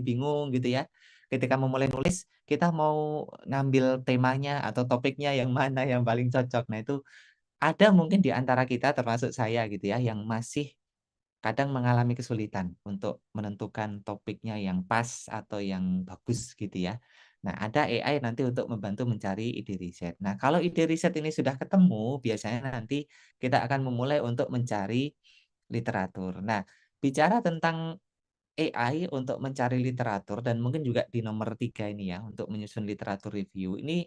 bingung gitu ya. Ketika memulai nulis, kita mau ngambil temanya atau topiknya yang mana yang paling cocok. Nah, itu ada mungkin di antara kita termasuk saya gitu ya, yang masih kadang mengalami kesulitan untuk menentukan topiknya yang pas atau yang bagus gitu ya. Nah, ada AI nanti untuk membantu mencari ide riset. Nah, kalau ide riset ini sudah ketemu, biasanya nanti kita akan memulai untuk mencari literatur. Nah, bicara tentang AI untuk mencari literatur dan mungkin juga di nomor 3 ini ya, untuk menyusun literatur review, ini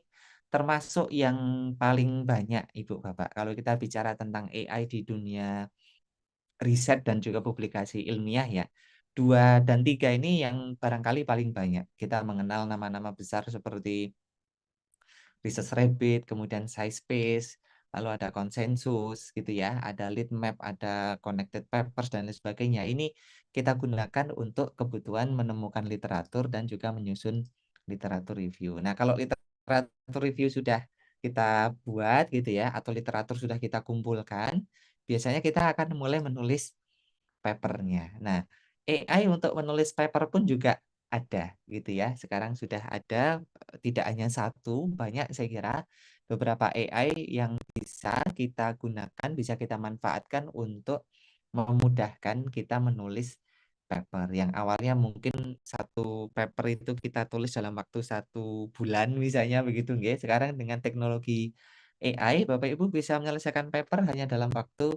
termasuk yang paling banyak Ibu Bapak. Kalau kita bicara tentang AI di dunia riset dan juga publikasi ilmiah ya. 2 dan 3 ini yang barangkali paling banyak. Kita mengenal nama-nama besar seperti Research Rabbit, kemudian SciSpace, lalu ada konsensus gitu ya, ada lead map, ada connected papers dan lain sebagainya. Ini kita gunakan untuk kebutuhan menemukan literatur dan juga menyusun literatur review. Nah, kalau literatur review sudah kita buat gitu ya, atau literatur sudah kita kumpulkan, biasanya kita akan mulai menulis papernya. Nah, AI untuk menulis paper pun juga ada gitu ya. Sekarang sudah ada, tidak hanya satu, banyak saya kira beberapa AI yang bisa kita gunakan, bisa kita manfaatkan untuk memudahkan kita menulis paper. Yang awalnya mungkin satu paper itu kita tulis dalam waktu 1 bulan misalnya begitu nggih. Sekarang dengan teknologi AI, Bapak Ibu bisa menyelesaikan paper hanya dalam waktu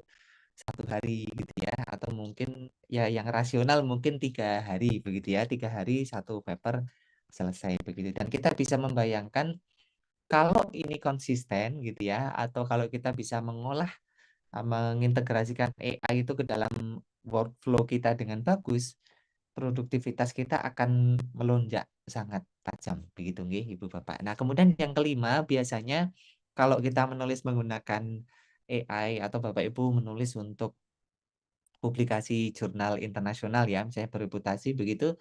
1 hari gitu ya, atau mungkin ya yang rasional mungkin 3 hari begitu ya, 3 hari 1 paper selesai begitu. Dan kita bisa membayangkan kalau ini konsisten gitu ya, atau kalau kita bisa mengolah, mengintegrasikan AI itu ke dalam workflow kita dengan bagus, produktivitas kita akan melonjak sangat tajam begitu nggih Ibu Bapak. Nah, kemudian yang kelima biasanya kalau kita menulis menggunakan AI atau Bapak Ibu menulis untuk publikasi jurnal internasional ya, misalnya bereputasi begitu,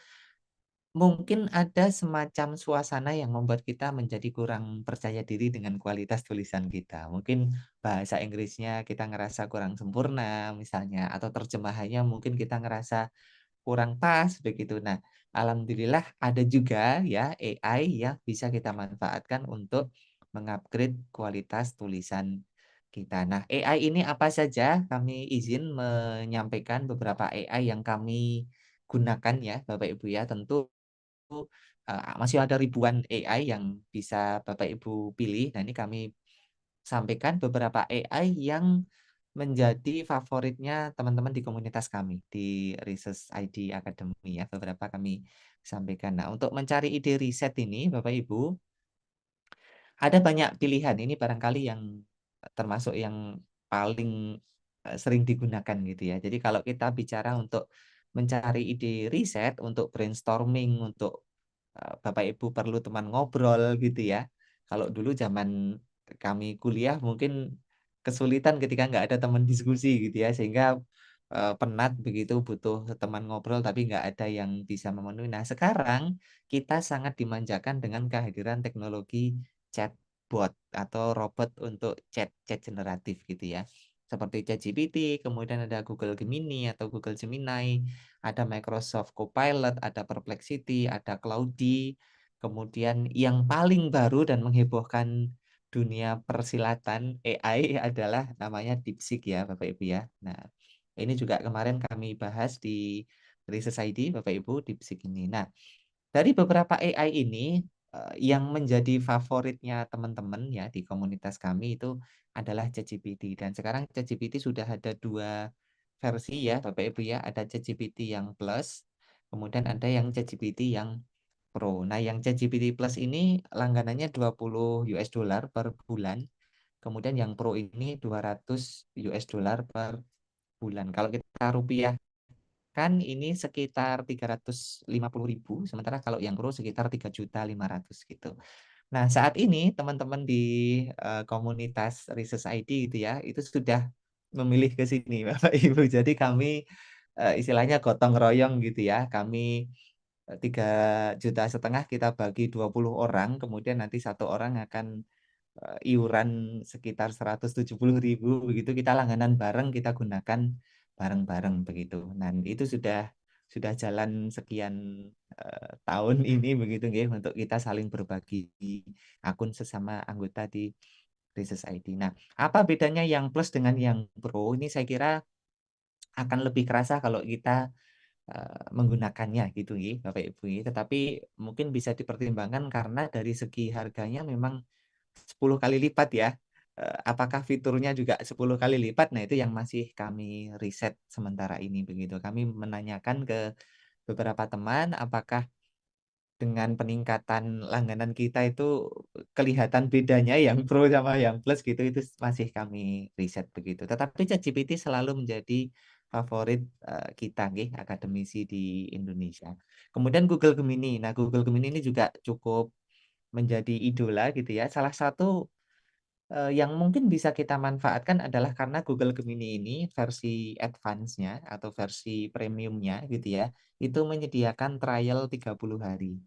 mungkin ada semacam suasana yang membuat kita menjadi kurang percaya diri dengan kualitas tulisan kita. Mungkin bahasa Inggrisnya kita ngerasa kurang sempurna misalnya, atau terjemahannya mungkin kita ngerasa kurang pas begitu. Nah, alhamdulillah ada juga ya AI yang bisa kita manfaatkan untuk mengupgrade kualitas tulisan kita. Nah, AI ini apa saja? Kami izin menyampaikan beberapa AI yang kami gunakan ya, Bapak Ibu ya. Tentu masih ada ribuan AI yang bisa Bapak Ibu pilih. Nah, ini kami sampaikan beberapa AI yang menjadi favoritnya teman-teman di komunitas kami, di Research ID Academy ya, beberapa kami sampaikan. Nah, untuk mencari ide riset ini Bapak Ibu, ada banyak pilihan, ini barangkali yang termasuk yang paling, sering digunakan gitu ya. Jadi kalau kita bicara untuk mencari ide riset, untuk brainstorming, untuk, Bapak Ibu perlu teman ngobrol gitu ya. Kalau dulu zaman kami kuliah mungkin kesulitan ketika nggak ada teman diskusi gitu ya, sehingga, penat begitu butuh teman ngobrol tapi nggak ada yang bisa memenuhi. Nah, sekarang kita sangat dimanjakan dengan kehadiran teknologi chatbot atau robot untuk chat generatif gitu ya. Seperti ChatGPT, kemudian ada Google Gemini atau Google Gemini, ada Microsoft Copilot, ada Perplexity, ada Claude, kemudian yang paling baru dan menghebohkan dunia persilatan AI adalah namanya DeepSeek ya Bapak Ibu ya. Nah, ini juga kemarin kami bahas di Research ID Bapak Ibu DeepSeek ini. Nah, dari beberapa AI ini, yang menjadi favoritnya teman-teman ya di komunitas kami itu adalah ChatGPT dan sekarang ChatGPT sudah ada 2 versi ya Bapak Ibu ya, ada ChatGPT yang Plus, kemudian ada yang ChatGPT yang Pro. Nah, yang ChatGPT Plus ini langganannya $20 per bulan, kemudian yang Pro ini $200 per bulan. Kalau kita rupiah kan ini sekitar 350.000, sementara kalau yang Pro sekitar 3.500.000 gitu. Nah, saat ini teman-teman di, komunitas Research ID itu ya, itu sudah memilih ke sini Bapak Ibu. Jadi kami, istilahnya gotong royong gitu ya. Kami, 3,5 juta kita bagi 20 orang, kemudian nanti satu orang akan, iuran sekitar 170.000 begitu, kita langganan bareng, kita gunakan bareng-bareng begitu. Nah, itu sudah sudah jalan sekian tahun ini begitu nggih, untuk kita saling berbagi akun sesama anggota di Research ID. Nah, apa bedanya yang plus dengan yang pro? Ini saya kira akan lebih kerasa kalau kita menggunakannya gitu nggih, Bapak Ibu nggih. Tetapi mungkin bisa dipertimbangkan karena dari segi harganya memang 10 kali lipat ya. Apakah fiturnya juga 10 kali lipat? Nah, itu yang masih kami riset sementara ini begitu. Kami menanyakan ke beberapa teman apakah dengan peningkatan langganan kita itu kelihatan bedanya yang pro sama yang plus gitu, itu masih kami riset begitu. Tetapi ChatGPT selalu menjadi favorit, kita nggih, akademisi di Indonesia. Kemudian Google Gemini. Nah, Google Gemini ini juga cukup menjadi idola gitu ya. Salah satu, yang mungkin bisa kita manfaatkan adalah karena Google Gemini ini versi advance-nya atau versi premium-nya gitu ya, itu menyediakan trial 30 hari.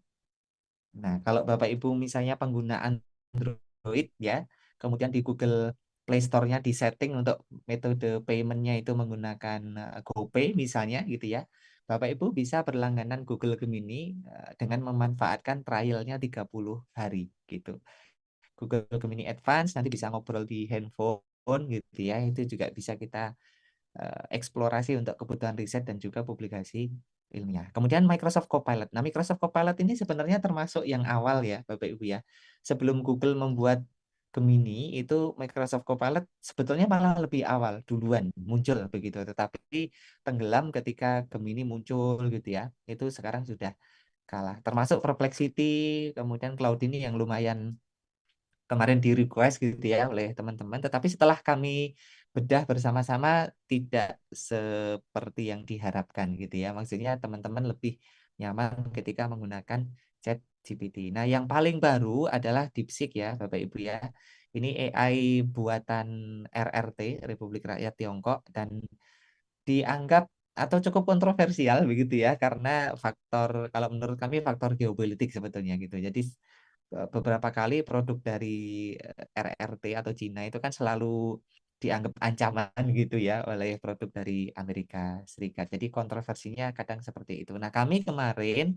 Nah, kalau Bapak Ibu misalnya pengguna Android ya, kemudian di Google Play Store-nya disetting untuk metode payment-nya itu menggunakan, GoPay misalnya gitu ya. Bapak Ibu bisa berlangganan Google Gemini, dengan memanfaatkan trial-nya 30 hari gitu. Google Gemini Advance nanti bisa ngobrol di handphone gitu ya, itu juga bisa kita eksplorasi untuk kebutuhan riset dan juga publikasi ilmiah. Kemudian Microsoft Copilot. Nah, Microsoft Copilot ini sebenarnya termasuk yang awal ya, Bapak Ibu ya. Sebelum Google membuat Gemini, itu Microsoft Copilot sebetulnya malah lebih awal, duluan muncul begitu. Tetapi tenggelam ketika Gemini muncul gitu ya. Itu sekarang sudah kalah. Termasuk Perplexity, kemudian Cloud ini yang lumayan kemarin di-request gitu ya oleh teman-teman, tetapi setelah kami bedah bersama-sama tidak seperti yang diharapkan gitu ya. Maksudnya teman-teman lebih nyaman ketika menggunakan ChatGPT. Nah, yang paling baru adalah DeepSeek ya, Bapak Ibu ya. Ini AI buatan RRT, Republik Rakyat Tiongkok, dan dianggap atau cukup kontroversial begitu ya, karena faktor kalau menurut kami faktor geopolitik sebetulnya gitu. Jadi beberapa kali produk dari RRT atau Cina itu kan selalu dianggap ancaman gitu ya oleh produk dari Amerika Serikat. Jadi kontroversinya kadang seperti itu. Nah, kami kemarin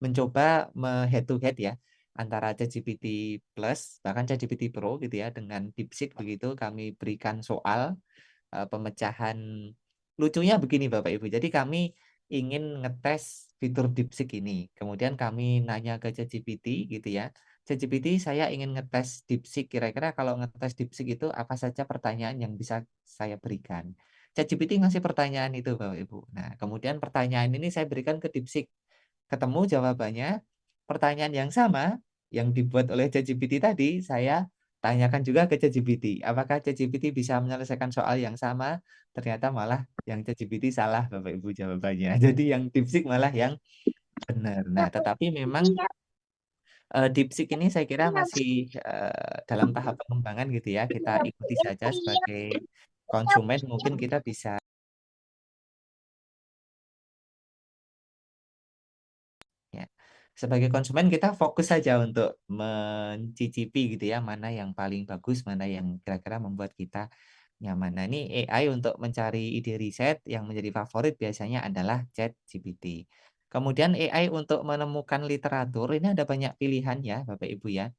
mencoba head to head ya antara ChatGPT Plus bahkan ChatGPT Pro gitu ya dengan DeepSeek begitu. Kami berikan soal pemecahan lucunya begini Bapak Ibu. Jadi kami ingin ngetes fitur DeepSeek ini. Kemudian kami nanya ke ChatGPT gitu ya. ChatGPT, saya ingin ngetes DeepSeek. Kira-kira kalau ngetes DeepSeek itu apa saja pertanyaan yang bisa saya berikan? ChatGPT ngasih pertanyaan itu Bapak Ibu. Nah, kemudian pertanyaan ini saya berikan ke DeepSeek. Ketemu jawabannya, pertanyaan yang sama yang dibuat oleh ChatGPT tadi, saya tanyakan juga ke ChatGPT. Apakah ChatGPT bisa menyelesaikan soal yang sama? Ternyata malah yang ChatGPT salah Bapak Ibu jawabannya. Jadi yang DeepSeek malah yang benar. Nah, tetapi memang DeepSeek ini saya kira masih dalam tahap pengembangan gitu ya. Kita ikuti saja sebagai konsumen, mungkin kita bisa ya. Sebagai konsumen kita fokus saja untuk mencicipi gitu ya, mana yang paling bagus, mana yang kira-kira membuat kita nyaman. Nah, ini AI untuk mencari ide riset yang menjadi favorit biasanya adalah ChatGPT. Kemudian AI untuk menemukan literatur, ini ada banyak pilihan ya Bapak Ibu ya.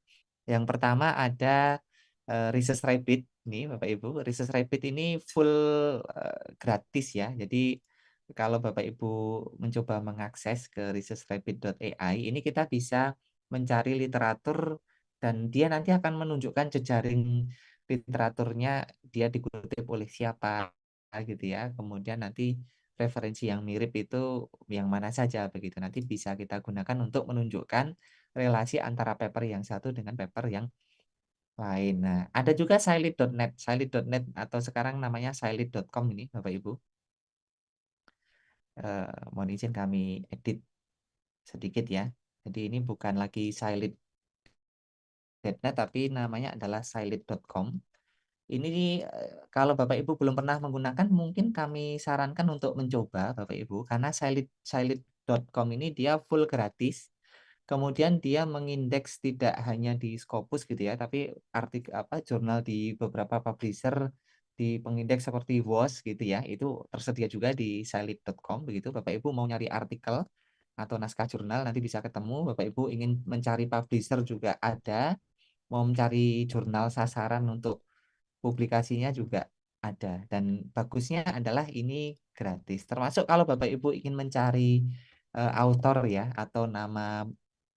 Yang pertama ada, Research Rabbit nih Bapak Ibu. Research Rabbit ini full, gratis ya. Jadi kalau Bapak Ibu mencoba mengakses ke researchrabbit.ai, ini kita bisa mencari literatur dan dia nanti akan menunjukkan jejaring literaturnya, dia dikutip oleh siapa gitu ya. Kemudian nanti referensi yang mirip itu yang mana saja begitu. Nanti bisa kita gunakan untuk menunjukkan relasi antara paper yang satu dengan paper yang lain. Nah, ada juga Scilit.net. Scilit.net atau sekarang namanya Scilit.com ini Bapak Ibu. Mohon izin kami edit sedikit ya. Jadi ini bukan lagi Scilit.net tapi namanya adalah Scilit.com. Ini kalau Bapak Ibu belum pernah menggunakan mungkin kami sarankan untuk mencoba Bapak Ibu karena Scilit.com ini dia full gratis. Kemudian dia mengindeks tidak hanya di Scopus gitu ya, tapi jurnal di beberapa publisher di pengindeks seperti WOS gitu ya, itu tersedia juga di scilab.com begitu. Bapak Ibu mau nyari artikel atau naskah jurnal nanti bisa ketemu. Bapak Ibu ingin mencari publisher juga ada, mau mencari jurnal sasaran untuk publikasinya juga ada. Dan bagusnya adalah ini gratis. Termasuk kalau Bapak Ibu ingin mencari author ya atau nama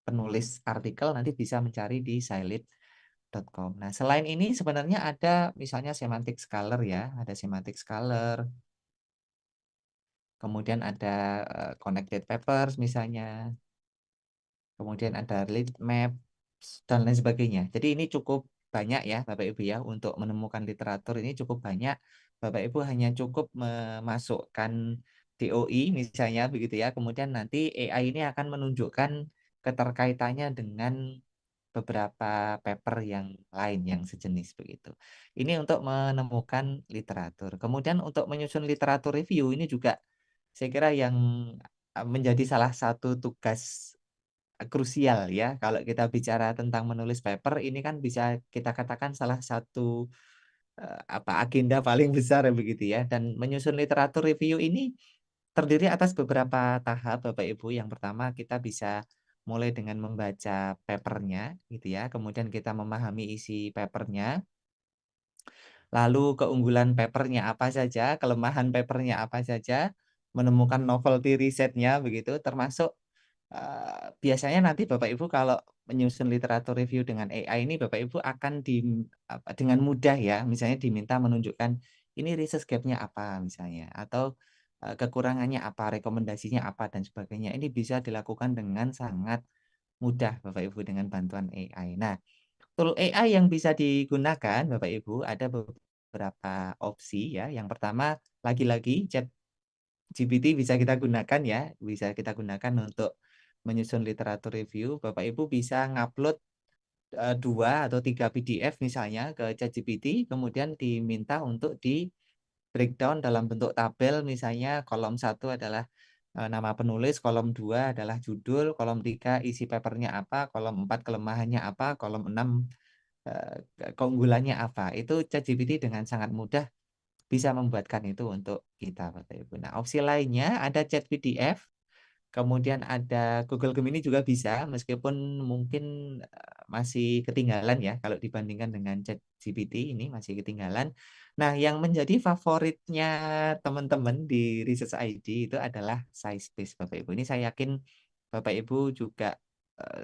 penulis artikel nanti bisa mencari di scilab.com. Nah, selain ini sebenarnya ada misalnya semantic scholar ya, ada semantic scholar, kemudian ada connected papers misalnya, kemudian ada lead maps dan lain sebagainya. Jadi ini cukup banyak ya Bapak Ibu ya untuk menemukan literatur ini cukup banyak. Bapak Ibu hanya cukup memasukkan DOI misalnya begitu ya. Kemudian nanti AI ini akan menunjukkan keterkaitannya dengan beberapa paper yang lain yang sejenis begitu. Ini untuk menemukan literatur. Kemudian untuk menyusun literatur review ini juga saya kira yang menjadi salah satu tugas krusial ya. Kalau kita bicara tentang menulis paper ini kan bisa kita katakan salah satu agenda paling besar ya begitu ya. Dan menyusun literatur review ini terdiri atas beberapa tahap Bapak Ibu. Yang pertama kita bisa mulai dengan membaca papernya gitu ya. Kemudian kita memahami isi papernya. Lalu keunggulan papernya apa saja, kelemahan papernya apa saja, menemukan novelty risetnya begitu, termasuk biasanya nanti Bapak Ibu kalau menyusun literatur review dengan AI ini Bapak Ibu akan dengan mudah ya, misalnya diminta menunjukkan ini research gap-nya apa misalnya, atau kekurangannya apa, rekomendasinya apa dan sebagainya. Ini bisa dilakukan dengan sangat mudah Bapak Ibu dengan bantuan AI. Nah, tool AI yang bisa digunakan Bapak Ibu ada beberapa opsi ya. Yang pertama lagi-lagi ChatGPT bisa kita gunakan ya, bisa kita gunakan untuk menyusun literatur review. Bapak Ibu bisa ngupload 2 atau 3 PDF misalnya ke ChatGPT, kemudian diminta untuk di breakdown dalam bentuk tabel misalnya kolom 1 adalah nama penulis, kolom 2 adalah judul, kolom 3 isi papernya apa, kolom 4 kelemahannya apa, kolom 6 keunggulannya apa. Itu ChatGPT dengan sangat mudah bisa membuatkan itu untuk kita Bapak Ibu. Nah, opsi lainnya ada Chat PDF, kemudian ada Google Gemini juga bisa meskipun mungkin masih ketinggalan ya kalau dibandingkan dengan ChatGPT ini masih ketinggalan. Nah, yang menjadi favoritnya teman-teman di Research ID itu adalah SciSpace Bapak Ibu. Ini saya yakin Bapak Ibu juga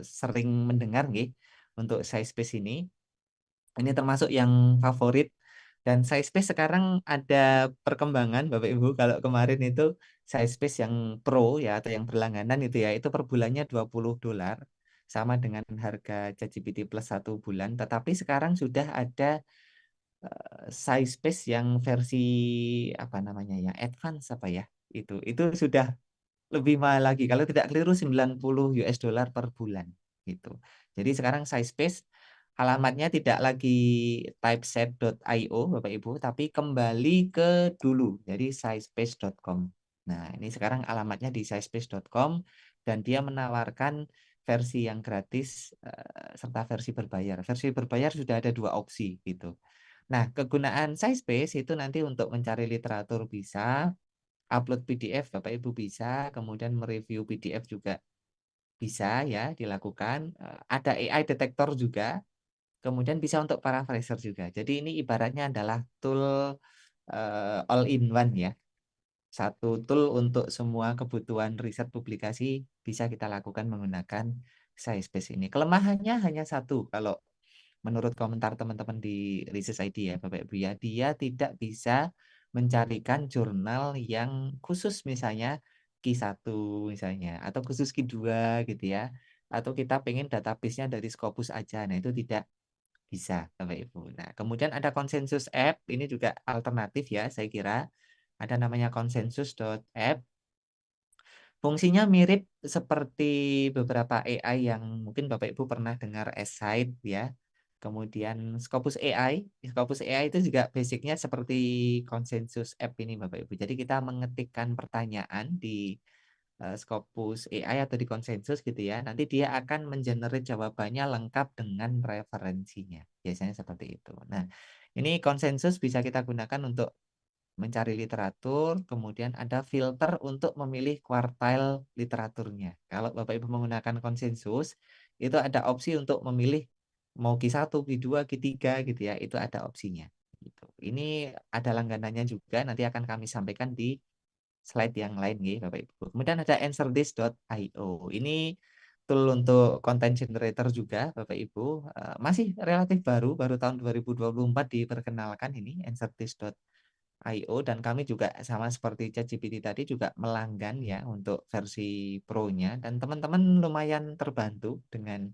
sering mendengar nggih untuk SciSpace ini. Ini termasuk yang favorit dan SciSpace sekarang ada perkembangan Bapak Ibu, kalau kemarin itu SciSpace yang Pro ya atau yang berlangganan itu ya, itu per bulannya $20 sama dengan harga ChatGPT Plus 1 bulan. Tetapi sekarang sudah ada SciSpace yang versi apa namanya ya, advance apa ya? Itu sudah lebih mahal lagi. Kalau tidak keliru $90 per bulan gitu. Jadi sekarang SciSpace alamatnya tidak lagi typeset.io Bapak Ibu, tapi kembali ke dulu. Jadi scispace.com. Nah, ini sekarang alamatnya di scispace.com dan dia menawarkan versi yang gratis serta versi berbayar. Versi berbayar sudah ada 2 opsi gitu. Nah, kegunaan SciSpace itu nanti untuk mencari literatur bisa, upload PDF Bapak Ibu bisa, kemudian mereview PDF juga bisa ya dilakukan. Ada AI detektor juga, kemudian bisa untuk paraphraser juga. Jadi ini ibaratnya adalah tool all in one ya. Satu tool untuk semua kebutuhan riset publikasi bisa kita lakukan menggunakan SciSpace ini. Kelemahannya hanya satu kalau menurut komentar teman-teman di Research ID ya Bapak Ibu ya, dia tidak bisa mencarikan jurnal yang khusus misalnya Q1 misalnya atau khusus Q2 gitu ya. Atau kita pengen database-nya dari Scopus aja. Nah, itu tidak bisa Bapak Ibu. Nah, kemudian ada konsensus app, ini juga alternatif ya saya kira. Ada namanya konsensus.app. Fungsinya mirip seperti beberapa AI yang mungkin Bapak Ibu pernah dengar Esite ya. Kemudian Scopus AI. Scopus AI itu juga basicnya seperti konsensus app ini Bapak Ibu. Jadi kita mengetikkan pertanyaan di Scopus AI atau di konsensus gitu ya. Nanti dia akan mengenerate jawabannya lengkap dengan referensinya. Biasanya seperti itu. Nah, Ini konsensus bisa kita gunakan untuk mencari literatur, kemudian ada filter untuk memilih kuartil literaturnya. Kalau Bapak Ibu menggunakan konsensus, itu ada opsi untuk memilih mau Q1, Q2, Q3 gitu ya, itu ada opsinya, gitu. Ini ada langganannya juga, nanti akan kami sampaikan di slide yang lain nggih, Bapak Ibu. Kemudian ada answerthis.io. Ini tool untuk content generator juga, Bapak Ibu, masih relatif baru, baru tahun 2024 diperkenalkan ini answerthis.io, dan kami juga sama seperti ChatGPT tadi juga melanggan ya untuk versi Pro-nya, dan teman-teman lumayan terbantu dengan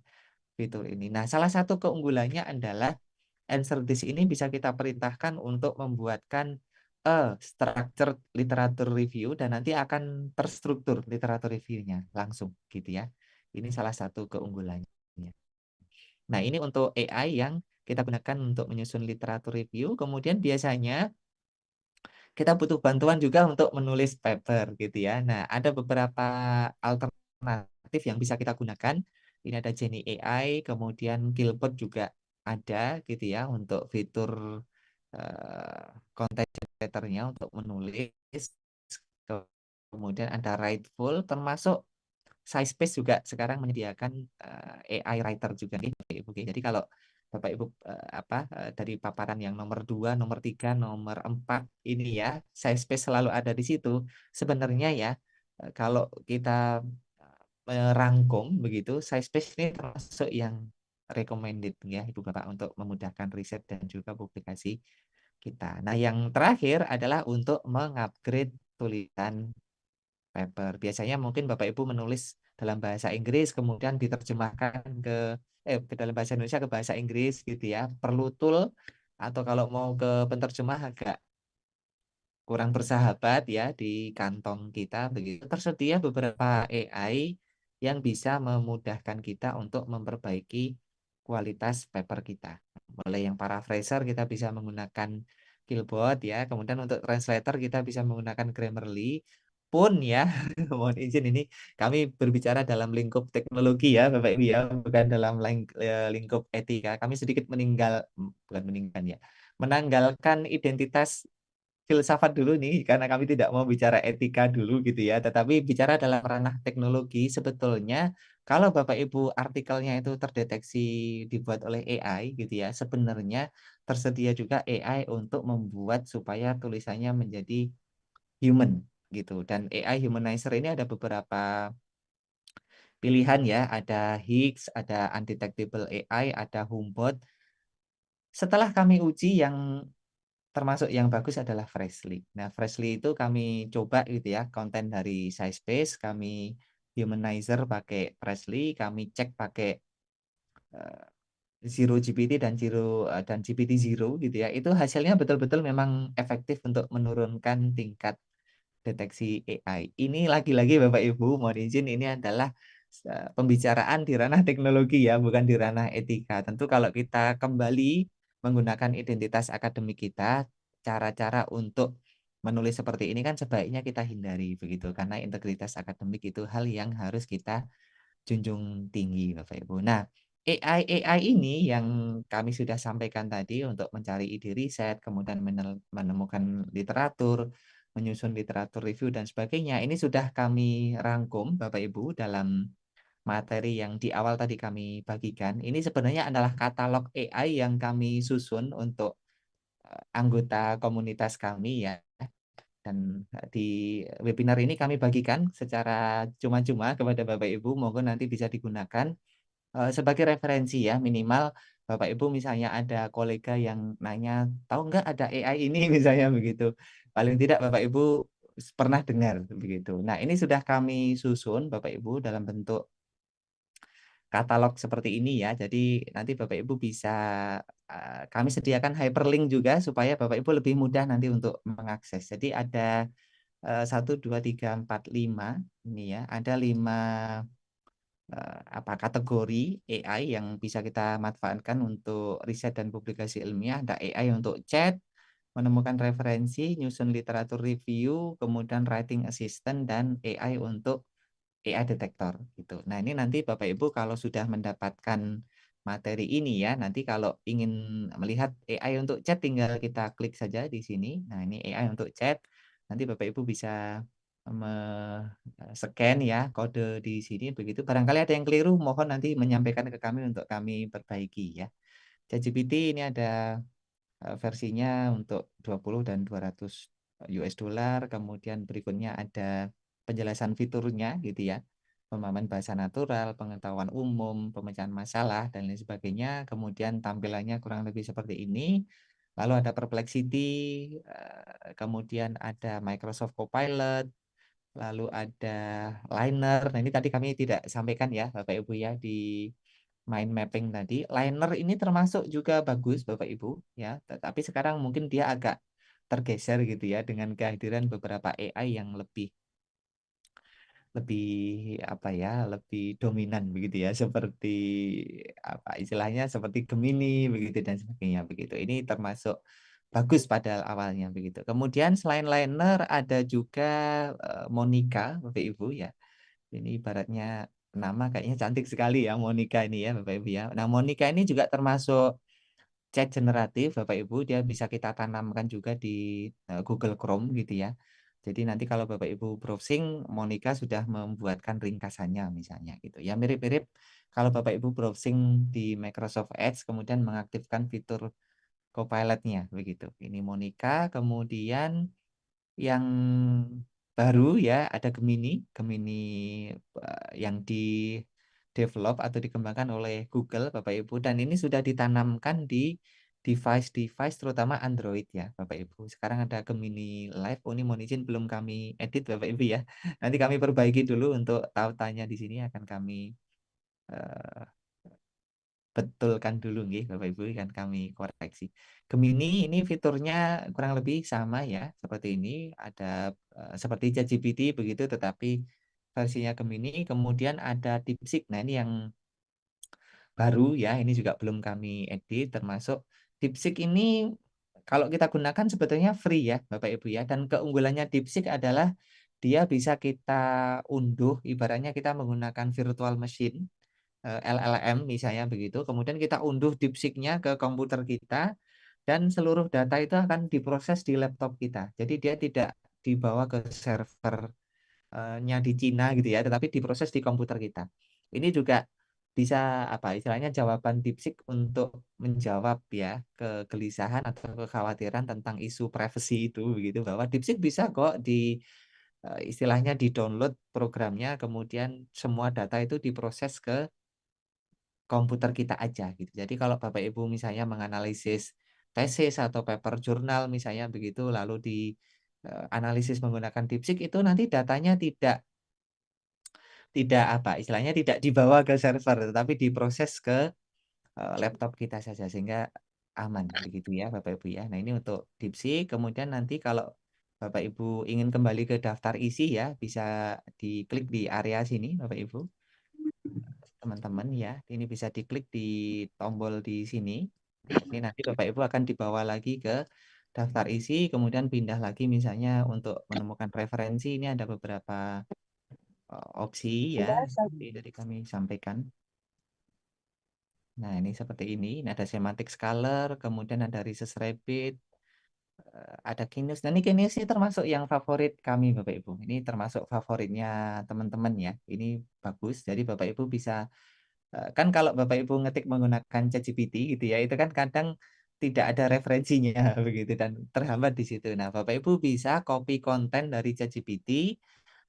fitur ini. Nah, salah satu keunggulannya adalah answer this ini bisa kita perintahkan untuk membuatkan structured literatur review, dan nanti akan terstruktur literatur review-nya langsung gitu ya. Ini salah satu keunggulannya. Nah, ini untuk AI yang kita gunakan untuk menyusun literatur review, kemudian biasanya kita butuh bantuan juga untuk menulis paper gitu ya. Nah, ada beberapa alternatif yang bisa kita gunakan. Ini ada Jenny AI, kemudian Gilbert juga ada gitu ya untuk fitur content generator-nya untuk menulis. Kemudian ada Writeful, termasuk SciSpace juga sekarang menyediakan AI writer juga nih Bapak Ibu. Jadi kalau Bapak Ibu dari paparan yang nomor 2, nomor 3, nomor 4 ini ya, SciSpace selalu ada di situ. Sebenarnya ya, kalau kita merangkum begitu, SciSpace ini termasuk yang recommended ya Ibu Bapak untuk memudahkan riset dan juga publikasi kita. Nah, yang terakhir adalah untuk mengupgrade tulisan paper. Biasanya mungkin Bapak Ibu menulis dalam bahasa Inggris, kemudian diterjemahkan ke dalam bahasa Indonesia ke bahasa Inggris gitu ya. Perlu tool, atau kalau mau ke penerjemah agak kurang bersahabat ya di kantong kita begitu. Tersedia beberapa AI yang bisa memudahkan kita untuk memperbaiki kualitas paper kita. Mulai yang paraphraser kita bisa menggunakan Killbot ya, kemudian untuk translator kita bisa menggunakan Grammarly. Pun ya, mohon izin ini kami berbicara dalam lingkup teknologi ya Bapak Ibu ya, bukan dalam lingkup etika. Kami sedikit bukan meninggalkan ya, menanggalkan identitas filsafat dulu nih, karena kami tidak mau bicara etika dulu gitu ya, tetapi bicara dalam ranah teknologi. Sebetulnya kalau Bapak Ibu artikelnya itu terdeteksi dibuat oleh AI gitu ya, sebenarnya tersedia juga AI untuk membuat supaya tulisannya menjadi human gitu. Dan AI humanizer ini ada beberapa pilihan ya, ada Higgs, ada Undetectable AI, ada Humbot. Setelah kami uji, yang termasuk yang bagus adalah Freshly. Nah, Freshly itu kami coba gitu ya, konten dari SciSpace, kami humanizer pakai Freshly, kami cek pakai eee, Zero GPT dan GPT Zero gitu ya. Itu hasilnya betul-betul memang efektif untuk menurunkan tingkat deteksi AI. Ini lagi-lagi Bapak Ibu mohon izin, ini adalah pembicaraan di ranah teknologi ya, bukan di ranah etika. Tentu kalau kita kembali menggunakan identitas akademik kita, cara-cara untuk menulis seperti ini kan sebaiknya kita hindari begitu, karena integritas akademik itu hal yang harus kita junjung tinggi Bapak Ibu. Nah, AI ini yang kami sudah sampaikan tadi untuk mencari ide riset, kemudian menemukan literatur, menyusun literatur review dan sebagainya. Ini sudah kami rangkum Bapak Ibu dalam materi yang di awal tadi kami bagikan. Ini sebenarnya adalah katalog AI yang kami susun untuk anggota komunitas kami ya. Dan di webinar ini kami bagikan secara cuma-cuma kepada Bapak Ibu, monggo nanti bisa digunakan sebagai referensi ya, minimal Bapak Ibu misalnya ada kolega yang nanya, "Tahu nggak ada AI ini?" Misalnya begitu. Paling tidak Bapak Ibu pernah dengar begitu. Nah, ini sudah kami susun Bapak Ibu dalam bentuk katalog seperti ini ya. Jadi nanti Bapak Ibu bisa kami sediakan hyperlink juga supaya Bapak Ibu lebih mudah nanti untuk mengakses. Jadi ada 1, 2, 3, 4, 5 ini ya, ada 5 kategori AI yang bisa kita manfaatkan untuk riset dan publikasi ilmiah. Ada AI untuk chat, menemukan referensi, nyusun literatur review, kemudian writing assistant, dan AI untuk AI detektor gitu. Nah, ini nanti Bapak Ibu kalau sudah mendapatkan materi ini ya. Nanti kalau ingin melihat AI untuk chat tinggal kita klik saja di sini. Nah, ini AI untuk chat. Nanti Bapak Ibu bisa scan ya kode di sini begitu. Barangkali ada yang keliru, mohon nanti menyampaikan ke kami untuk kami perbaiki ya. ChatGPT ini ada versinya untuk 20 dan 200 US dollar, kemudian berikutnya ada penjelasan fiturnya gitu ya. Pemahaman bahasa natural, pengetahuan umum, pemecahan masalah dan lain sebagainya. Kemudian tampilannya kurang lebih seperti ini. Lalu ada Perplexity, kemudian ada Microsoft Copilot, lalu ada Liner. Nah, ini tadi kami tidak sampaikan ya, Bapak Ibu ya, di mind mapping tadi. Liner ini termasuk juga bagus, Bapak Ibu ya. Tetapi sekarang mungkin dia agak tergeser gitu ya dengan kehadiran beberapa AI yang lebih lebih apa ya, lebih dominan begitu ya, seperti apa istilahnya seperti Gemini begitu dan sebagainya begitu. Ini termasuk bagus pada awalnya begitu. Kemudian selain Liner ada juga Monica Bapak Ibu ya. Ini ibaratnya nama kayaknya cantik sekali ya Monica ini ya Bapak Ibu ya. Nah, Monica ini juga termasuk chat generatif Bapak Ibu, dia bisa kita tanamkan juga di Google Chrome gitu ya. Jadi nanti kalau Bapak Ibu browsing, Monica sudah membuatkan ringkasannya misalnya gitu. Ya mirip-mirip kalau Bapak Ibu browsing di Microsoft Edge kemudian mengaktifkan fitur Copilot-nya begitu. Ini Monica, kemudian yang baru ya ada Gemini, Gemini yang di-develop atau dikembangkan oleh Google Bapak Ibu dan ini sudah ditanamkan di device-device terutama Android ya Bapak Ibu. Sekarang ada Gemini Live, oh ini mohon izin belum kami edit Bapak Ibu ya. Nanti kami perbaiki dulu untuk tautannya di sini akan kami eh, betulkan dulu nggih Bapak Ibu kan kami koreksi. Gemini ini fiturnya kurang lebih sama ya seperti ini ada seperti ChatGPT begitu tetapi versinya Gemini kemudian ada DeepSeek. Nah, ini yang baru ya, ini juga belum kami edit termasuk DeepSeek ini kalau kita gunakan sebetulnya free ya Bapak Ibu ya dan keunggulannya DeepSeek adalah dia bisa kita unduh ibaratnya kita menggunakan virtual machine LLM misalnya begitu, kemudian kita unduh DeepSeek-nya ke komputer kita dan seluruh data itu akan diproses di laptop kita. Jadi dia tidak dibawa ke servernya di Cina gitu ya, tetapi diproses di komputer kita. Ini juga bisa apa istilahnya jawaban DeepSeek untuk menjawab ya kegelisahan atau kekhawatiran tentang isu privacy itu begitu bahwa DeepSeek bisa kok di istilahnya di-download programnya kemudian semua data itu diproses ke komputer kita aja gitu. Jadi kalau Bapak Ibu misalnya menganalisis tesis atau paper jurnal misalnya begitu lalu di analisis menggunakan DeepSeek itu nanti datanya tidak apa istilahnya tidak dibawa ke server tetapi diproses ke laptop kita saja sehingga aman begitu ya Bapak Ibu ya. Nah, ini untuk DeepSeek kemudian nanti kalau Bapak Ibu ingin kembali ke daftar isi ya bisa diklik di area sini Bapak Ibu. Teman-teman ya. Ini bisa diklik di tombol di sini. Ini nanti Bapak Ibu akan dibawa lagi ke daftar isi, kemudian pindah lagi misalnya untuk menemukan referensi. Ini ada beberapa opsi ya. Seperti tadi kami sampaikan. Nah, ini seperti ini. Ini ada semantic scholar, kemudian ada research rabbit, ada Genius. Dan ini Genius ini termasuk yang favorit kami, Bapak Ibu. Ini termasuk favoritnya teman-teman ya. Ini bagus. Jadi Bapak Ibu bisa kan kalau Bapak Ibu ngetik menggunakan ChatGPT gitu ya, itu kan kadang tidak ada referensinya begitu dan terhambat di situ. Nah, Bapak Ibu bisa copy konten dari ChatGPT,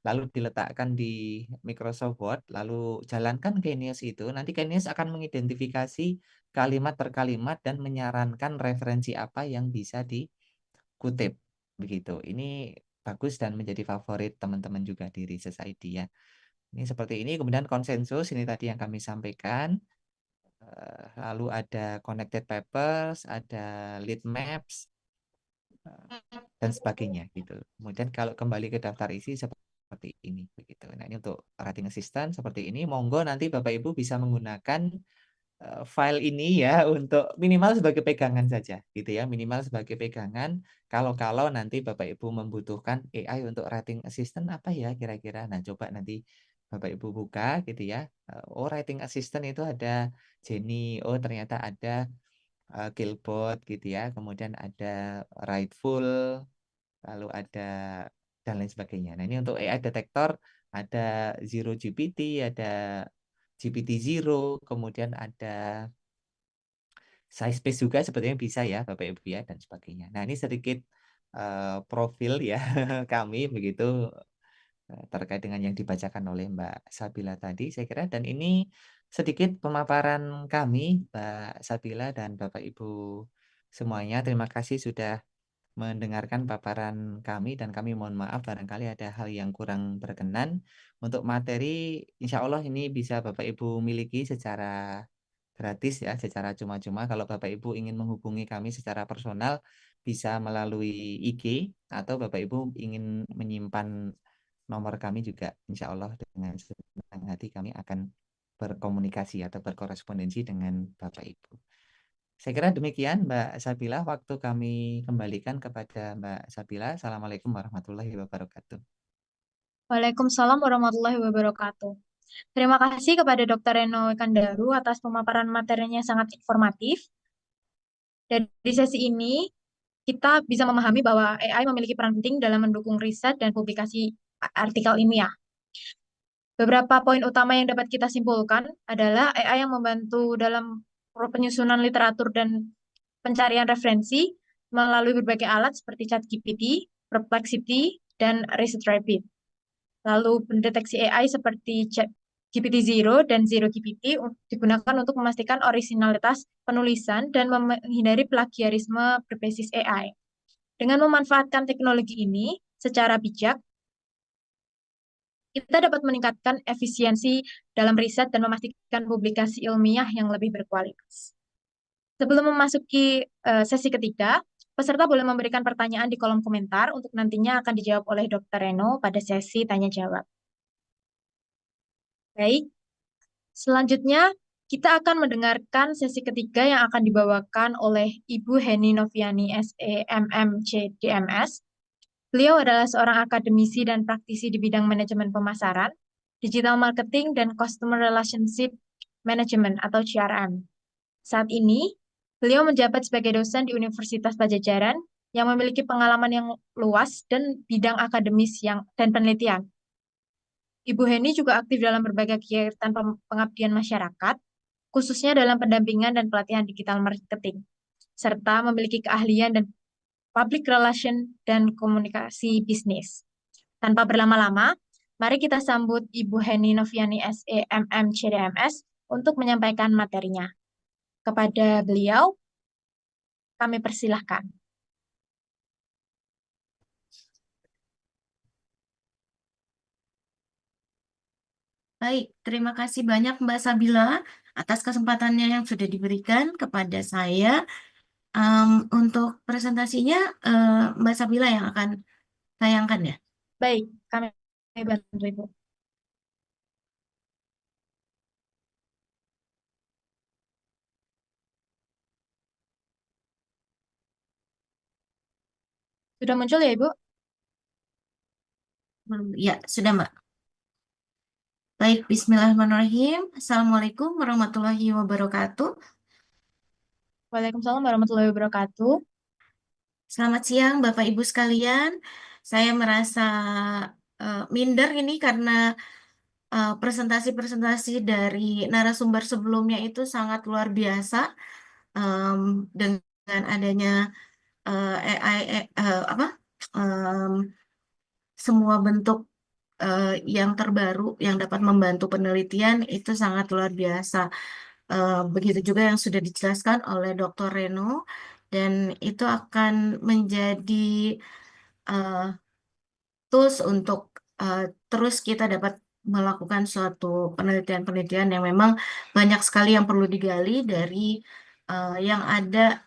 lalu diletakkan di Microsoft Word, lalu jalankan Genius itu. Nanti Genius akan mengidentifikasi kalimat per kalimat dan menyarankan referensi apa yang bisa dikutip begitu. Ini bagus dan menjadi favorit teman-teman juga di Research ID ya. Ini seperti ini, kemudian konsensus ini tadi yang kami sampaikan. Lalu ada connected papers, ada lead maps, dan sebagainya gitu. Kemudian kalau kembali ke daftar isi seperti ini begitu. Nah, ini untuk writing assistant seperti ini. Monggo nanti Bapak Ibu bisa menggunakan file ini ya untuk minimal sebagai pegangan saja gitu ya, minimal sebagai pegangan kalau nanti Bapak Ibu membutuhkan AI untuk writing assistant apa ya kira-kira. Nah, coba nanti Bapak Ibu buka gitu ya, oh writing assistant itu ada Jenny, oh ternyata ada, Killbot gitu ya, kemudian ada Writeful, lalu ada dan lain sebagainya. Nah, ini untuk AI detektor ada Zero GPT, ada GPT Zero, kemudian ada SciSpace juga sebetulnya bisa ya Bapak Ibu ya dan sebagainya. Nah, ini sedikit profil ya kami begitu terkait dengan yang dibacakan oleh Mbak Sabila tadi saya kira dan ini sedikit pemaparan kami Mbak Sabila dan Bapak Ibu semuanya. Terima kasih sudah mendengarkan paparan kami dan kami mohon maaf barangkali ada hal yang kurang berkenan. Untuk materi insya Allah ini bisa Bapak Ibu miliki secara gratis ya, secara cuma-cuma. Kalau Bapak Ibu ingin menghubungi kami secara personal bisa melalui IG atau Bapak Ibu ingin menyimpan nomor kami juga insya Allah dengan senang hati kami akan berkomunikasi atau berkorespondensi dengan Bapak Ibu. Saya kira demikian Mbak Sabila, waktu kami kembalikan kepada Mbak Sabila. Assalamualaikum warahmatullahi wabarakatuh. Waalaikumsalam warahmatullahi wabarakatuh. Terima kasih kepada Dr. Reno Kandaru atas pemaparan materinya yang sangat informatif. Dari sesi ini, kita bisa memahami bahwa AI memiliki peran penting dalam mendukung riset dan publikasi artikel ilmiah. Beberapa poin utama yang dapat kita simpulkan adalah AI yang membantu dalam penyusunan literatur dan pencarian referensi melalui berbagai alat seperti ChatGPT, Perplexity, dan Research Rabbit. Lalu pendeteksi AI seperti GPT Zero dan Zero GPT digunakan untuk memastikan originalitas penulisan dan menghindari plagiarisme berbasis AI. Dengan memanfaatkan teknologi ini secara bijak, kita dapat meningkatkan efisiensi dalam riset dan memastikan publikasi ilmiah yang lebih berkualitas. Sebelum memasuki sesi ketiga, peserta boleh memberikan pertanyaan di kolom komentar untuk nantinya akan dijawab oleh Dr. Reno pada sesi tanya jawab. Baik, selanjutnya, kita akan mendengarkan sesi ketiga yang akan dibawakan oleh Ibu Heni Noviani SE MMC DMS. Beliau adalah seorang akademisi dan praktisi di bidang manajemen pemasaran, digital marketing, dan customer relationship management atau CRM. Saat ini, beliau menjabat sebagai dosen di Universitas Pajajaran yang memiliki pengalaman yang luas dan bidang akademis dan penelitian. Ibu Heni juga aktif dalam berbagai kegiatan pengabdian masyarakat, khususnya dalam pendampingan dan pelatihan digital marketing, serta memiliki keahlian dan public relation dan komunikasi bisnis. Tanpa berlama-lama, mari kita sambut Ibu Heni Noviani SEMM CDMS untuk menyampaikan materinya. Kepada beliau, kami persilahkan. Baik, terima kasih banyak Mbak Sabila atas kesempatannya yang sudah diberikan kepada saya. Untuk presentasinya, Mbak Sabila yang akan tayangkan ya. Baik, kami bantu Ibu. Sudah muncul ya Ibu? Ya, sudah Mbak. Baik, Bismillahirrahmanirrahim. Assalamualaikum warahmatullahi wabarakatuh. Waalaikumsalam warahmatullahi wabarakatuh. Selamat siang Bapak Ibu sekalian. Saya merasa minder ini karena presentasi-presentasi dari narasumber sebelumnya itu sangat luar biasa. Dengan adanya AI, semua bentuk yang terbaru yang dapat membantu penelitian itu sangat luar biasa. Begitu juga yang sudah dijelaskan oleh Dr. Reno, dan itu akan menjadi uh, tools untuk uh, terus kita dapat melakukan suatu penelitian-penelitian yang memang banyak sekali yang perlu digali dari yang ada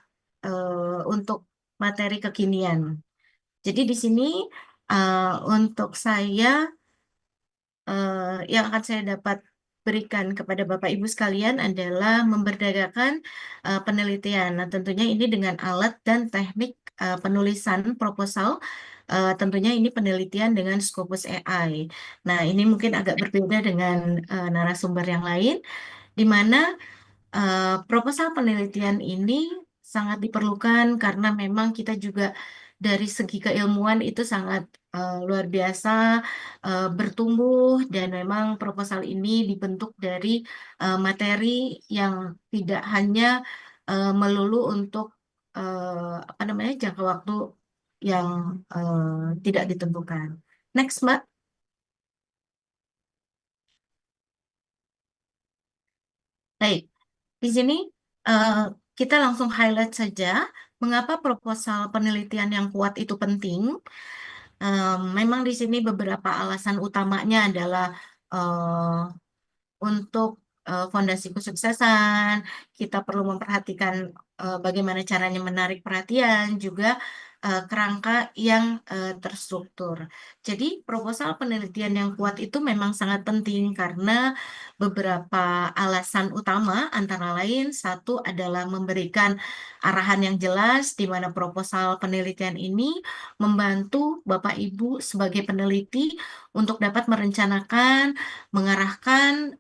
untuk materi kekinian. Jadi di sini untuk saya yang akan saya dapat berikan kepada Bapak Ibu sekalian adalah memberdagakan penelitian. Nah, tentunya ini dengan alat dan teknik penulisan proposal tentunya ini penelitian dengan Scopus AI. Nah, ini mungkin agak berbeda dengan narasumber yang lain, di mana proposal penelitian ini sangat diperlukan karena memang kita juga dari segi keilmuan itu sangat luar biasa bertumbuh, dan memang proposal ini dibentuk dari materi yang tidak hanya melulu untuk apa namanya jangka waktu yang tidak ditentukan. Next, Mbak. Baik. Di sini eh, kita langsung highlight saja mengapa proposal penelitian yang kuat itu penting. Memang di sini beberapa alasan utamanya adalah eh, untuk fondasi kesuksesan, kita perlu memperhatikan bagaimana caranya menarik perhatian, juga kerangka yang terstruktur. Jadi, proposal penelitian yang kuat itu memang sangat penting karena beberapa alasan utama, antara lain satu adalah memberikan arahan yang jelas di mana proposal penelitian ini membantu Bapak Ibu sebagai peneliti untuk dapat merencanakan, mengarahkan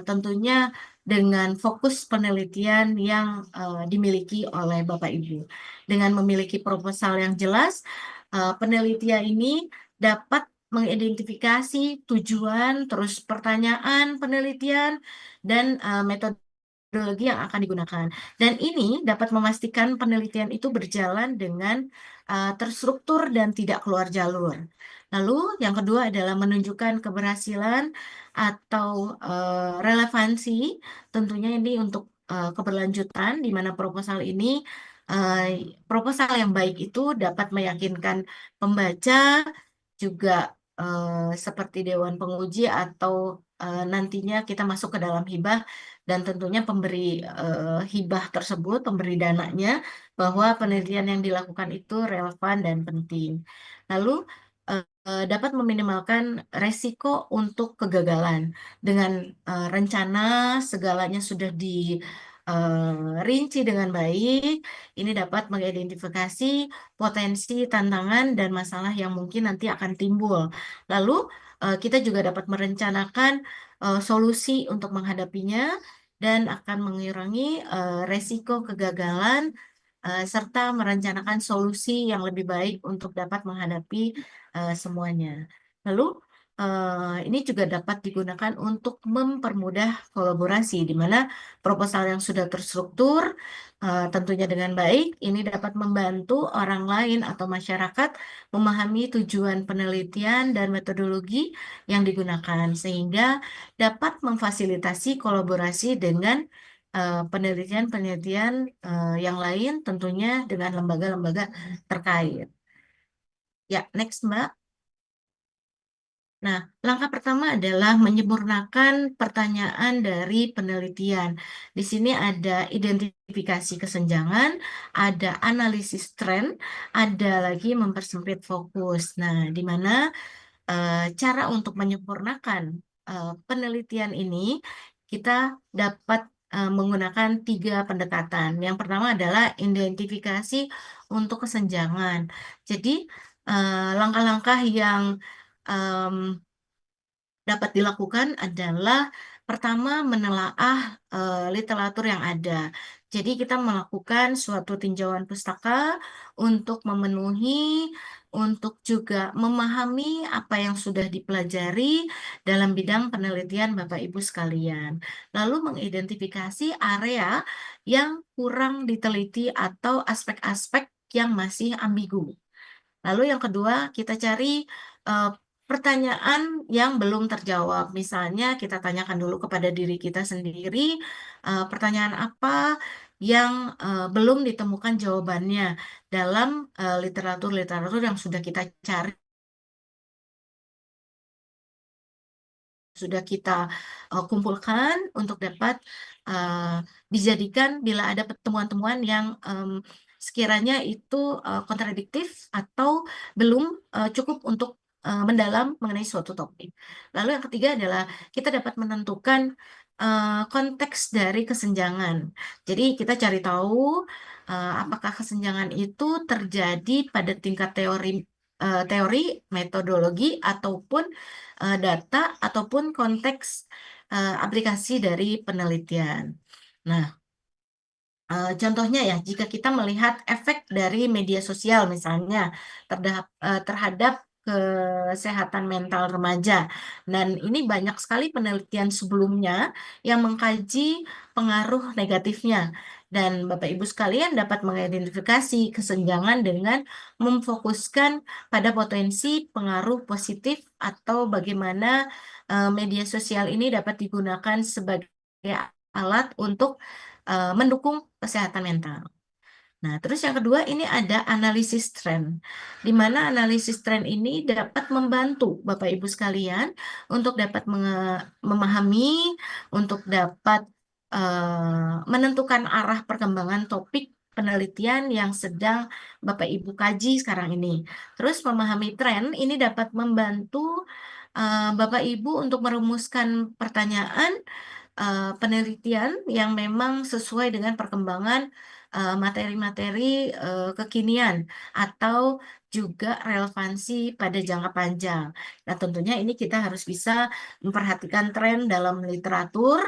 tentunya dengan fokus penelitian yang dimiliki oleh Bapak Ibu. Dengan memiliki proposal yang jelas, penelitian ini dapat mengidentifikasi tujuan, terus pertanyaan penelitian, dan metodologi yang akan digunakan. Dan ini dapat memastikan penelitian itu berjalan dengan terstruktur dan tidak keluar jalur. Lalu yang kedua adalah menunjukkan keberhasilan atau relevansi, tentunya ini untuk keberlanjutan, di mana proposal ini, proposal yang baik itu dapat meyakinkan pembaca, juga seperti dewan penguji atau nantinya kita masuk ke dalam hibah, dan tentunya pemberi hibah tersebut, pemberi dananya, bahwa penelitian yang dilakukan itu relevan dan penting. Lalu dapat meminimalkan resiko untuk kegagalan dengan rencana segalanya sudah dirinci dengan baik. Ini dapat mengidentifikasi potensi, tantangan, dan masalah yang mungkin nanti akan timbul. Lalu kita juga dapat merencanakan solusi untuk menghadapinya, dan akan mengurangi resiko kegagalan, serta merencanakan solusi yang lebih baik untuk dapat menghadapi semuanya. Lalu ini juga dapat digunakan untuk mempermudah kolaborasi, di mana proposal yang sudah terstruktur tentunya dengan baik, ini dapat membantu orang lain atau masyarakat memahami tujuan penelitian dan metodologi yang digunakan, sehingga dapat memfasilitasi kolaborasi dengan penelitian-penelitian yang lain, tentunya dengan lembaga-lembaga terkait. Ya, next, Mbak. Nah, langkah pertama adalah menyempurnakan pertanyaan dari penelitian. Di sini ada identifikasi kesenjangan, ada analisis tren, ada lagi mempersempit fokus. Nah, di mana cara untuk menyempurnakan penelitian ini, kita dapat menggunakan 3 pendekatan. Yang pertama adalah identifikasi untuk kesenjangan. Jadi, langkah-langkah yang dapat dilakukan adalah pertama menelaah literatur yang ada. Jadi kita melakukan suatu tinjauan pustaka untuk memenuhi, untuk juga memahami apa yang sudah dipelajari dalam bidang penelitian Bapak Ibu sekalian. Lalu mengidentifikasi area yang kurang diteliti atau aspek-aspek yang masih ambigu. Lalu yang kedua, kita cari uh, pertanyaan yang belum terjawab. Misalnya kita tanyakan dulu kepada diri kita sendiri, pertanyaan apa yang belum ditemukan jawabannya dalam literatur-literatur yang sudah kita cari, sudah kita kumpulkan untuk dapat dijadikan bila ada temuan-temuan yang sekiranya itu kontradiktif atau belum cukup untuk mendalam mengenai suatu topik. Lalu yang ketiga adalah kita dapat menentukan konteks dari kesenjangan. Jadi kita cari tahu apakah kesenjangan itu terjadi pada tingkat teori teori, metodologi, ataupun data, ataupun konteks aplikasi dari penelitian. Nah, contohnya ya, jika kita melihat efek dari media sosial misalnya terhadap kesehatan mental remaja. Dan ini banyak sekali penelitian sebelumnya yang mengkaji pengaruh negatifnya. Dan Bapak Ibu sekalian dapat mengidentifikasi kesenjangan dengan memfokuskan pada potensi pengaruh positif atau bagaimana media sosial ini dapat digunakan sebagai alat untuk mendukung kesehatan mental. Nah, terus yang kedua ini ada analisis tren, di mana analisis tren ini dapat membantu Bapak Ibu sekalian untuk dapat memahami, untuk dapat menentukan arah perkembangan topik penelitian yang sedang Bapak Ibu kaji sekarang ini. Terus memahami tren ini dapat membantu Bapak Ibu untuk merumuskan pertanyaan penelitian yang memang sesuai dengan perkembangan materi-materi kekinian atau juga relevansi pada jangka panjang. Nah, tentunya ini kita harus bisa memperhatikan tren dalam literatur,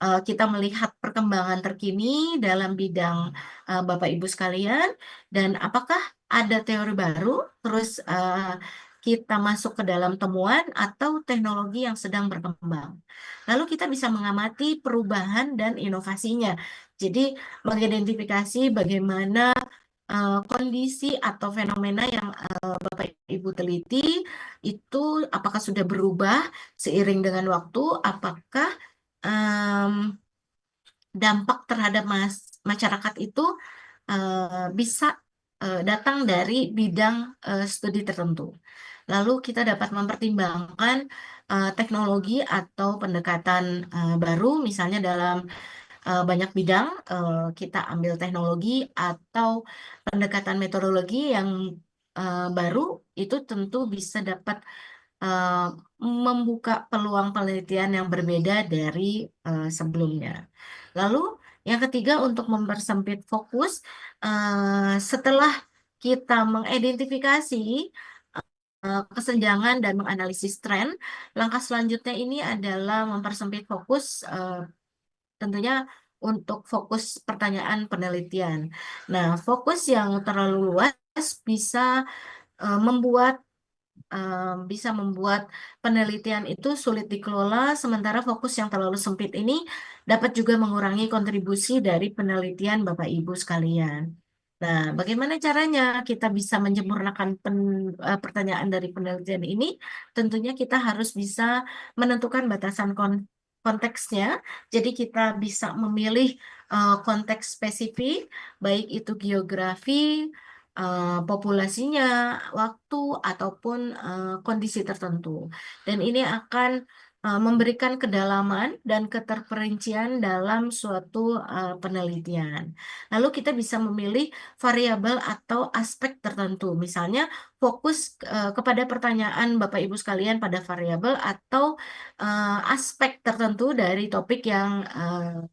kita melihat perkembangan terkini dalam bidang Bapak Ibu sekalian, dan apakah ada teori baru, terus kita masuk ke dalam temuan atau teknologi yang sedang berkembang. Lalu kita bisa mengamati perubahan dan inovasinya. Jadi mengidentifikasi bagaimana kondisi atau fenomena yang Bapak Ibu teliti itu apakah sudah berubah seiring dengan waktu, apakah dampak terhadap masyarakat itu bisa datang dari bidang studi tertentu. Lalu kita dapat mempertimbangkan teknologi atau pendekatan baru, misalnya dalam banyak bidang, kita ambil teknologi atau pendekatan metodologi yang baru, itu tentu bisa dapat membuka peluang penelitian yang berbeda dari sebelumnya. Lalu yang ketiga, untuk mempersempit fokus, setelah kita mengidentifikasi kesenjangan dan menganalisis tren, langkah selanjutnya ini adalah mempersempit fokus, tentunya untuk fokus pertanyaan penelitian. Nah, fokus yang terlalu luas bisa membuat penelitian itu sulit dikelola, sementara fokus yang terlalu sempit ini dapat juga mengurangi kontribusi dari penelitian Bapak Ibu sekalian. Nah, bagaimana caranya kita bisa menyempurnakan pertanyaan dari penelitian ini? Tentunya kita harus bisa menentukan batasan konteksnya. Jadi kita bisa memilih konteks spesifik, baik itu geografi, populasinya, waktu, ataupun kondisi tertentu. Dan ini akan memberikan kedalaman dan keterperincian dalam suatu penelitian. Lalu kita bisa memilih variabel atau aspek tertentu. Misalnya fokus kepada pertanyaan Bapak Ibu sekalian pada variabel atau aspek tertentu dari topik yang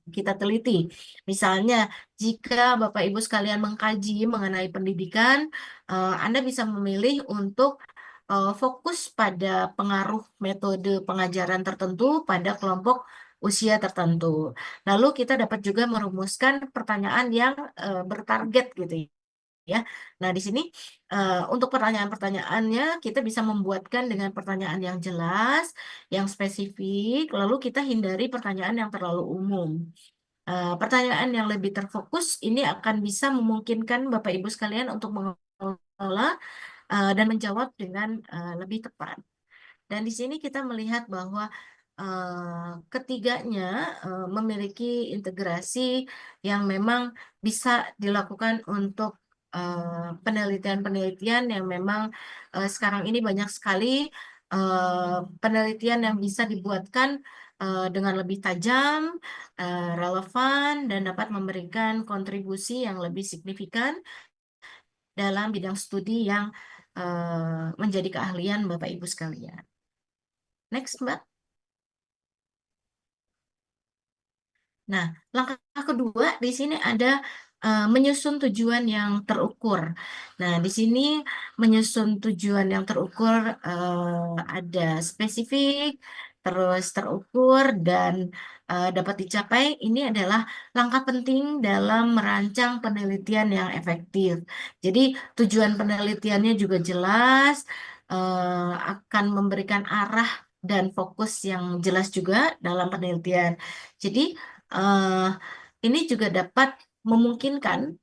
kita teliti. Misalnya jika Bapak Ibu sekalian mengkaji mengenai pendidikan, Anda bisa memilih untuk fokus pada pengaruh metode pengajaran tertentu pada kelompok usia tertentu. Lalu kita dapat juga merumuskan pertanyaan yang bertarget gitu ya. Nah, di sini untuk pertanyaan-pertanyaannya kita bisa membuatkan dengan pertanyaan yang jelas, yang spesifik, lalu kita hindari pertanyaan yang terlalu umum. Pertanyaan yang lebih terfokus ini akan bisa memungkinkan Bapak Ibu sekalian untuk mengelola dan menjawab dengan lebih tepat. Dan di sini kita melihat bahwa ketiganya memiliki integrasi yang memang bisa dilakukan untuk penelitian-penelitian yang memang sekarang ini banyak sekali penelitian yang bisa dibuatkan dengan lebih tajam, relevan, dan dapat memberikan kontribusi yang lebih signifikan dalam bidang studi yang menjadi keahlian Bapak Ibu sekalian. Next, Mbak. Nah, langkah kedua di sini ada menyusun tujuan yang terukur. Nah, di sini menyusun tujuan yang terukur ada spesifik, terus terukur, dan dapat dicapai. Ini adalah langkah penting dalam merancang penelitian yang efektif. Jadi, tujuan penelitiannya juga jelas, akan memberikan arah dan fokus yang jelas juga dalam penelitian. Jadi, eh, ini juga dapat memungkinkan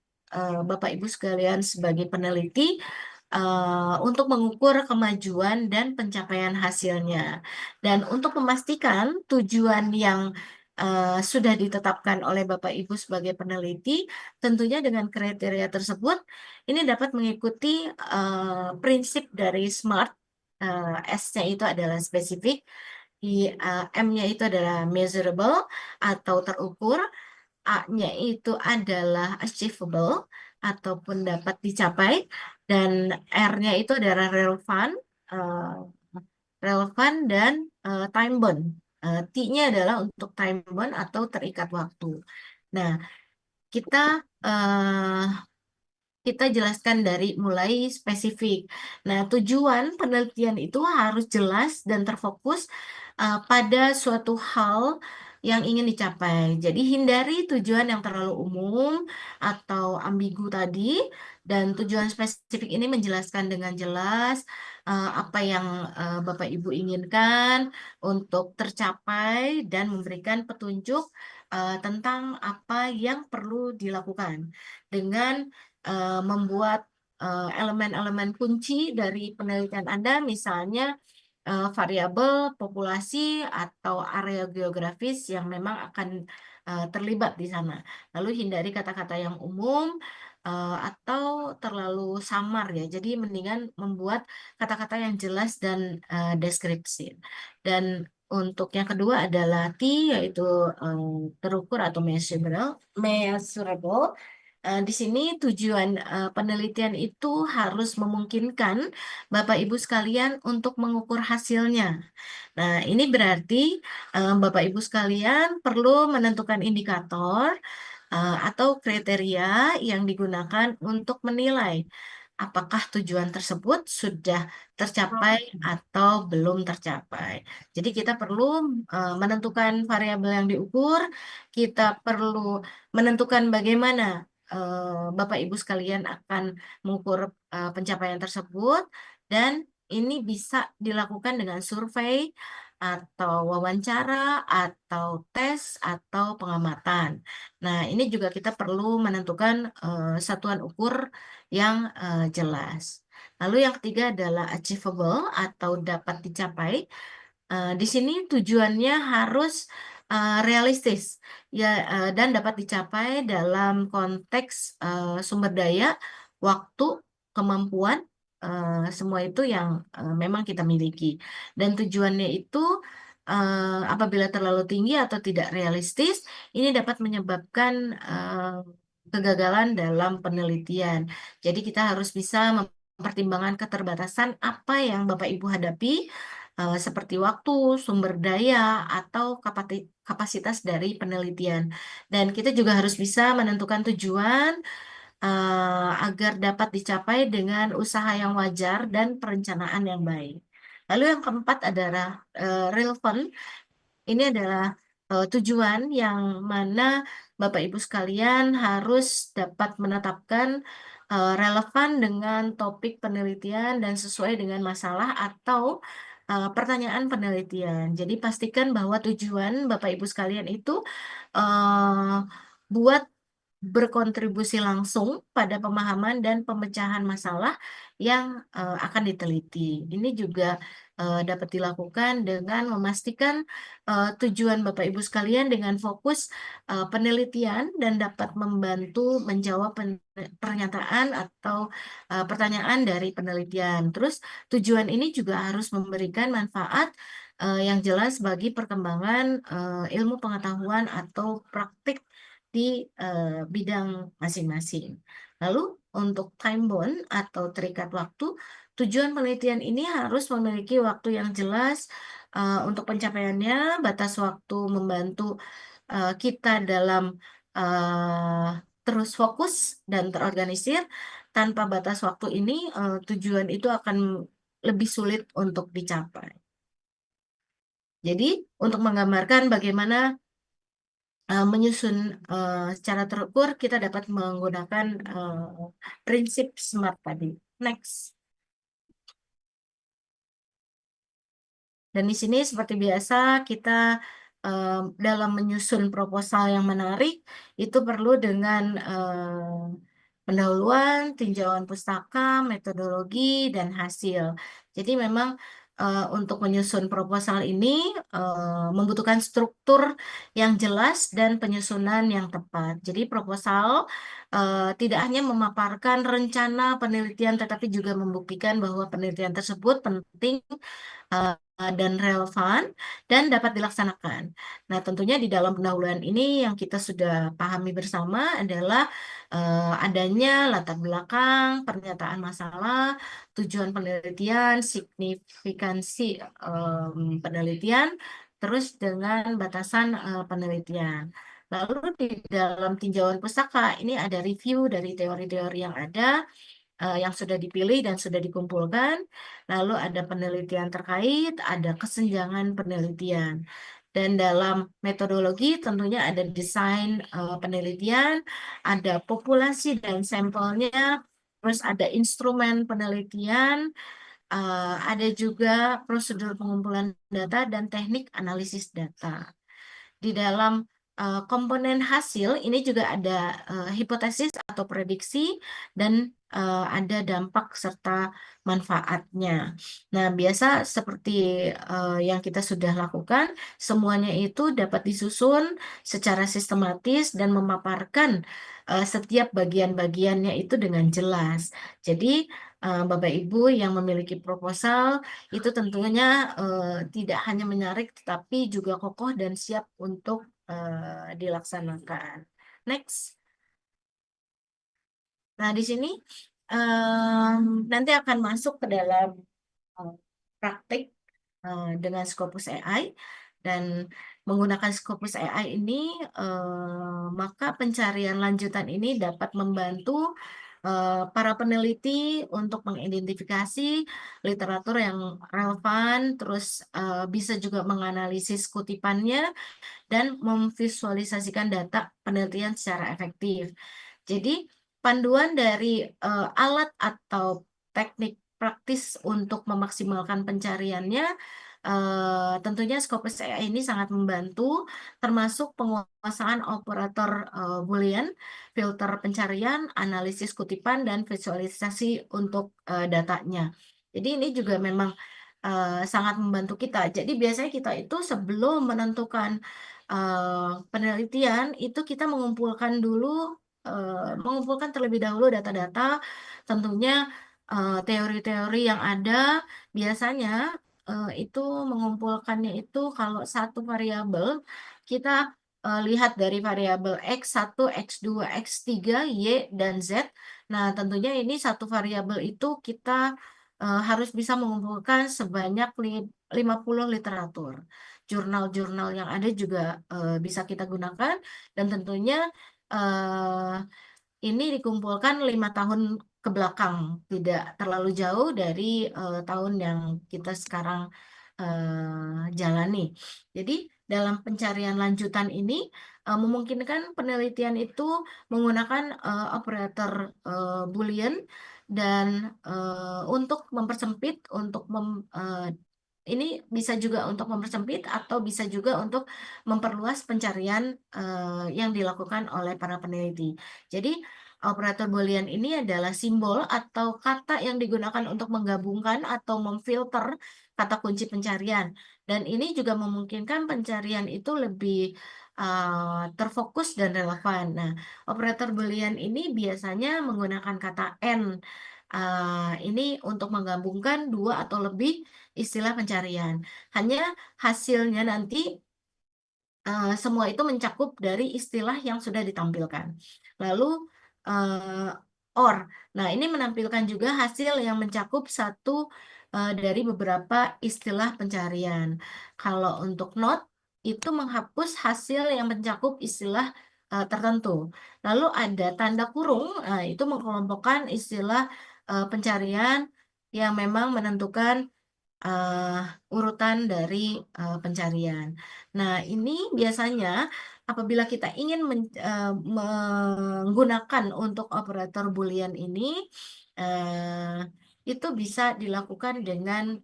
Bapak Ibu sekalian sebagai peneliti untuk mengukur kemajuan dan pencapaian hasilnya. Dan untuk memastikan tujuan yang sudah ditetapkan oleh Bapak Ibu sebagai peneliti, tentunya dengan kriteria tersebut, ini dapat mengikuti prinsip dari SMART. S-nya itu adalah spesifik, M-nya itu adalah measurable atau terukur, A-nya itu adalah achievable ataupun dapat dicapai, dan R-nya itu adalah relevan dan time bound. T-nya adalah untuk time bound atau terikat waktu. Nah, kita kita jelaskan dari mulai spesifik. Nah, tujuan penelitian itu harus jelas dan terfokus pada suatu hal yang ingin dicapai. Jadi, hindari tujuan yang terlalu umum atau ambigu tadi, dan tujuan spesifik ini menjelaskan dengan jelas apa yang Bapak Ibu inginkan untuk tercapai dan memberikan petunjuk tentang apa yang perlu dilakukan dengan membuat elemen-elemen kunci dari penelitian Anda, misalnya variabel populasi atau area geografis yang memang akan terlibat di sana. Lalu hindari kata-kata yang umum atau terlalu samar ya. Jadi mendingan membuat kata-kata yang jelas dan deskripsi. Dan untuk yang kedua adalah T, yaitu terukur atau measurable. Di sini tujuan penelitian itu harus memungkinkan Bapak Ibu sekalian untuk mengukur hasilnya. Nah, ini berarti Bapak Ibu sekalian perlu menentukan indikator atau kriteria yang digunakan untuk menilai apakah tujuan tersebut sudah tercapai atau belum tercapai. Jadi kita perlu menentukan variabel yang diukur, kita perlu menentukan bagaimana Bapak Ibu sekalian akan mengukur pencapaian tersebut, dan ini bisa dilakukan dengan survei atau wawancara atau tes atau pengamatan. Nah, ini juga kita perlu menentukan satuan ukur yang jelas. Lalu yang ketiga adalah achievable atau dapat dicapai. Di sini tujuannya harus realistis ya, dan dapat dicapai dalam konteks sumber daya, waktu, kemampuan, semua itu yang memang kita miliki. Dan tujuannya itu apabila terlalu tinggi atau tidak realistis, ini dapat menyebabkan kegagalan dalam penelitian. Jadi kita harus bisa mempertimbangkan keterbatasan apa yang Bapak Ibu hadapi, seperti waktu, sumber daya, atau kapasitas dari penelitian. Dan kita juga harus bisa menentukan tujuan agar dapat dicapai dengan usaha yang wajar dan perencanaan yang baik. Lalu yang keempat adalah relevan. Ini adalah tujuan yang mana Bapak Ibu sekalian harus dapat menetapkan relevan dengan topik penelitian dan sesuai dengan masalah atau pertanyaan penelitian. Jadi pastikan bahwa tujuan Bapak Ibu sekalian itu buat berkontribusi langsung pada pemahaman dan pemecahan masalah yang akan diteliti. Ini juga dapat dilakukan dengan memastikan tujuan Bapak Ibu sekalian dengan fokus penelitian dan dapat membantu menjawab pernyataan atau pertanyaan dari penelitian. Terus tujuan ini juga harus memberikan manfaat yang jelas bagi perkembangan ilmu pengetahuan atau praktik di bidang masing-masing. Lalu untuk time bound atau terikat waktu, tujuan penelitian ini harus memiliki waktu yang jelas untuk pencapaiannya. Batas waktu membantu kita dalam terus fokus dan terorganisir, tanpa batas waktu ini tujuan itu akan lebih sulit untuk dicapai. Jadi, untuk menggambarkan bagaimana menyusun secara terukur, kita dapat menggunakan prinsip SMART tadi. Next. Dan di sini seperti biasa kita dalam menyusun proposal yang menarik itu perlu dengan pendahuluan, tinjauan pustaka, metodologi, dan hasil. Jadi memang untuk menyusun proposal ini membutuhkan struktur yang jelas dan penyusunan yang tepat. Jadi proposal tidak hanya memaparkan rencana penelitian, tetapi juga membuktikan bahwa penelitian tersebut penting dan relevan dan dapat dilaksanakan. Nah, tentunya di dalam pendahuluan ini yang kita sudah pahami bersama adalah adanya latar belakang, pernyataan masalah, tujuan penelitian, signifikansi penelitian, terus dengan batasan penelitian. Lalu di dalam tinjauan pustaka ini ada review dari teori-teori yang ada, yang sudah dipilih dan sudah dikumpulkan, lalu ada penelitian terkait, ada kesenjangan penelitian. Dan dalam metodologi tentunya ada desain penelitian, ada populasi dan sampelnya, terus ada instrumen penelitian, ada juga prosedur pengumpulan data dan teknik analisis data. Di dalam komponen hasil ini juga ada hipotesis atau prediksi dan ada dampak serta manfaatnya. Nah, biasa seperti yang kita sudah lakukan, semuanya itu dapat disusun secara sistematis dan memaparkan setiap bagian-bagiannya itu dengan jelas. Jadi, Bapak Ibu yang memiliki proposal itu tentunya tidak hanya menarik, tetapi juga kokoh dan siap untuk dilaksanakan. Next. Nah, di sini nanti akan masuk ke dalam praktik dengan Scopus AI, dan menggunakan Scopus AI ini maka pencarian lanjutan ini dapat membantu para peneliti untuk mengidentifikasi literatur yang relevan, terus bisa juga menganalisis kutipannya dan memvisualisasikan data penelitian secara efektif. Jadi, panduan dari alat atau teknik praktis untuk memaksimalkan pencariannya, tentunya Scopus AI ini sangat membantu, termasuk penguasaan operator Boolean, filter pencarian, analisis kutipan, dan visualisasi untuk datanya. Jadi ini juga memang sangat membantu kita. Jadi biasanya kita itu sebelum menentukan penelitian, itu kita mengumpulkan terlebih dahulu data-data, tentunya teori-teori yang ada. Biasanya itu mengumpulkannya itu kalau satu variabel kita lihat dari variabel X1, X2, X3, Y, dan Z. Nah, tentunya ini satu variabel itu kita harus bisa mengumpulkan sebanyak 50 literatur. Jurnal-jurnal yang ada juga bisa kita gunakan, dan tentunya ini dikumpulkan 5 tahun ke belakang, tidak terlalu jauh dari tahun yang kita sekarang jalani. Jadi dalam pencarian lanjutan ini memungkinkan penelitian itu menggunakan operator Boolean dan untuk mempersempit, ini bisa juga untuk mempersempit atau bisa juga untuk memperluas pencarian yang dilakukan oleh para peneliti. Jadi operator Boolean ini adalah simbol atau kata yang digunakan untuk menggabungkan atau memfilter kata kunci pencarian. Dan ini juga memungkinkan pencarian itu lebih terfokus dan relevan. Nah, operator Boolean ini biasanya menggunakan kata AND. Ini untuk menggabungkan dua atau lebih istilah pencarian. Hanya hasilnya nanti semua itu mencakup dari istilah yang sudah ditampilkan. Lalu OR. Nah, ini menampilkan juga hasil yang mencakup satu dari beberapa istilah pencarian. Kalau untuk NOT, itu menghapus hasil yang mencakup istilah tertentu. Lalu ada tanda kurung, itu mengelompokkan istilah pencarian yang memang menentukan urutan dari pencarian. Nah, ini biasanya apabila kita ingin menggunakan untuk operator boolean ini, eh, itu bisa dilakukan dengan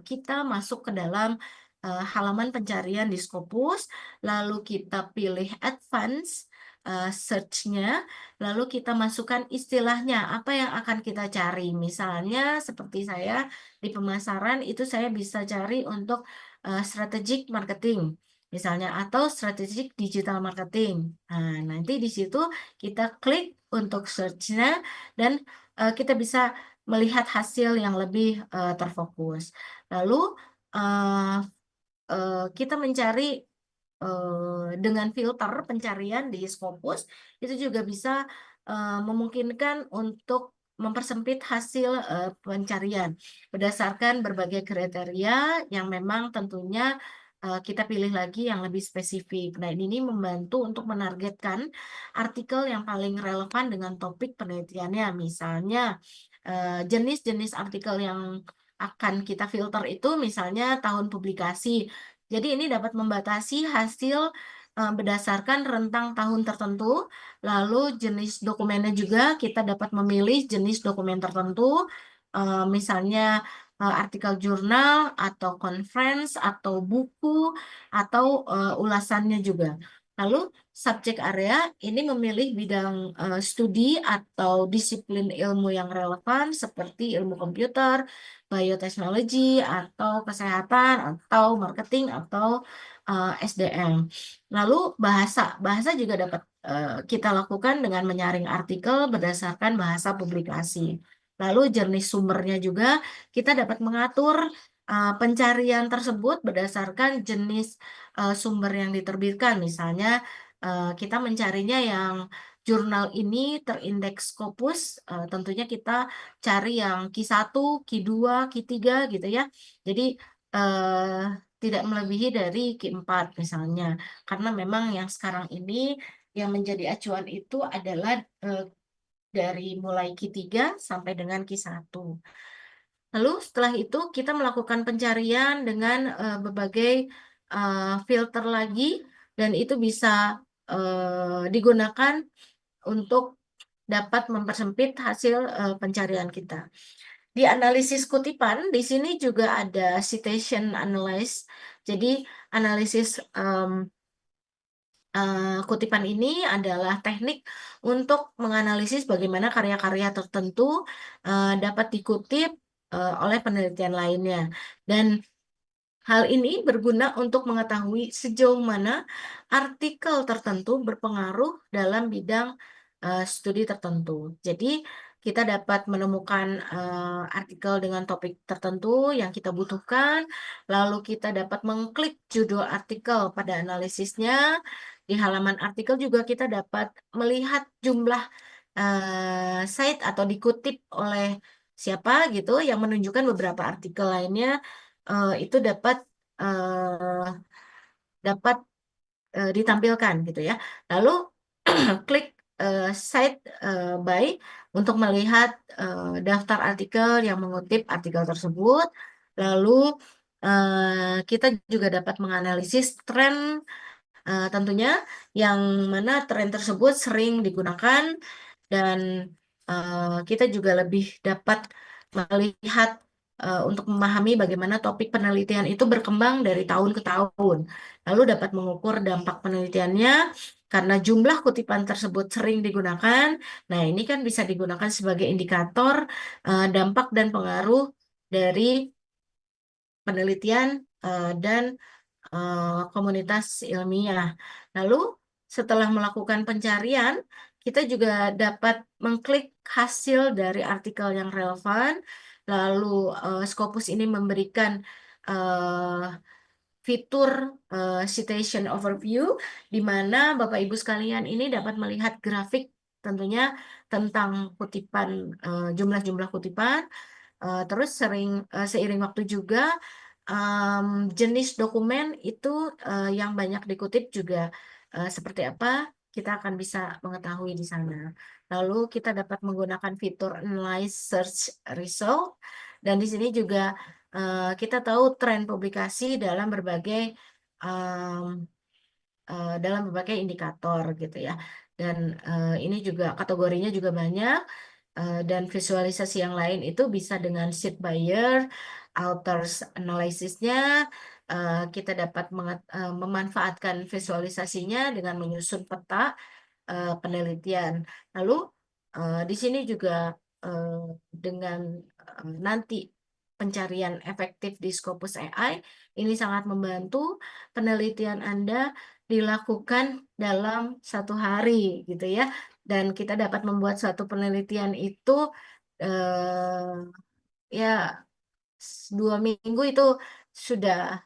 kita masuk ke dalam halaman pencarian di Scopus, lalu kita pilih advance search-nya, lalu kita masukkan istilahnya, apa yang akan kita cari. Misalnya seperti saya di pemasaran itu saya bisa cari untuk strategic marketing misalnya atau strategic digital marketing. Nah, nanti di situ kita klik untuk search-nya dan kita bisa melihat hasil yang lebih terfokus. Lalu kita mencari dengan filter pencarian di Scopus itu juga bisa memungkinkan untuk mempersempit hasil pencarian berdasarkan berbagai kriteria yang memang tentunya kita pilih lagi yang lebih spesifik. Nah, ini membantu untuk menargetkan artikel yang paling relevan dengan topik penelitiannya. Misalnya jenis-jenis artikel yang akan kita filter itu misalnya tahun publikasi. Jadi ini dapat membatasi hasil berdasarkan rentang tahun tertentu, lalu jenis dokumennya juga kita dapat memilih jenis dokumen tertentu, misalnya artikel jurnal atau conference atau buku atau ulasannya juga. Lalu subjek area ini memilih bidang studi atau disiplin ilmu yang relevan seperti ilmu komputer, bioteknologi atau kesehatan atau marketing atau SDM. Lalu bahasa juga dapat kita lakukan dengan menyaring artikel berdasarkan bahasa publikasi. Lalu jenis sumbernya juga kita dapat mengatur pencarian tersebut berdasarkan jenis sumber yang diterbitkan. Misalnya kita mencarinya yang jurnal ini terindeks Scopus, tentunya kita cari yang Q1, Q2, Q3 gitu ya. Jadi tidak melebihi dari Q4 misalnya. Karena memang yang sekarang ini yang menjadi acuan itu adalah dari mulai Q3 sampai dengan Q1. Lalu setelah itu kita melakukan pencarian dengan berbagai filter lagi dan itu bisa digunakan untuk dapat mempersempit hasil pencarian kita. Di analisis kutipan, di sini juga ada citation analysis. Jadi analisis kutipan ini adalah teknik untuk menganalisis bagaimana karya-karya tertentu dapat dikutip oleh penelitian lainnya. Dan hal ini berguna untuk mengetahui sejauh mana artikel tertentu berpengaruh dalam bidang studi tertentu. Jadi, kita dapat menemukan artikel dengan topik tertentu yang kita butuhkan, lalu kita dapat mengklik judul artikel pada analisisnya. Di halaman artikel juga kita dapat melihat jumlah site atau dikutip oleh siapa gitu yang menunjukkan beberapa artikel lainnya itu dapat ditampilkan gitu ya. Lalu klik site by untuk melihat daftar artikel yang mengutip artikel tersebut. Lalu kita juga dapat menganalisis tren tentunya yang mana tren tersebut sering digunakan dan kita juga lebih dapat melihat untuk memahami bagaimana topik penelitian itu berkembang dari tahun ke tahun. Lalu dapat mengukur dampak penelitiannya karena jumlah kutipan tersebut sering digunakan. Nah, ini kan bisa digunakan sebagai indikator dampak dan pengaruh dari penelitian dan komunitas ilmiah. Lalu setelah melakukan pencarian, kita juga dapat mengklik hasil dari artikel yang relevan. Lalu Scopus ini memberikan fitur citation overview, di mana Bapak Ibu sekalian ini dapat melihat grafik tentunya tentang kutipan jumlah-jumlah kutipan. Terus seiring waktu juga jenis dokumen itu yang banyak dikutip juga seperti apa kita akan bisa mengetahui di sana. Lalu kita dapat menggunakan fitur Analyze Search Result, dan di sini juga kita tahu tren publikasi dalam berbagai indikator gitu ya. Dan ini juga kategorinya juga banyak. Dan visualisasi yang lain itu bisa dengan sheet buyer, authors analysisnya, kita dapat memanfaatkan visualisasinya dengan menyusun peta penelitian. Lalu di sini juga dengan nanti pencarian efektif di Scopus AI, ini sangat membantu penelitian Anda dilakukan dalam 1 hari gitu ya. Dan kita dapat membuat suatu penelitian itu ya 2 minggu itu sudah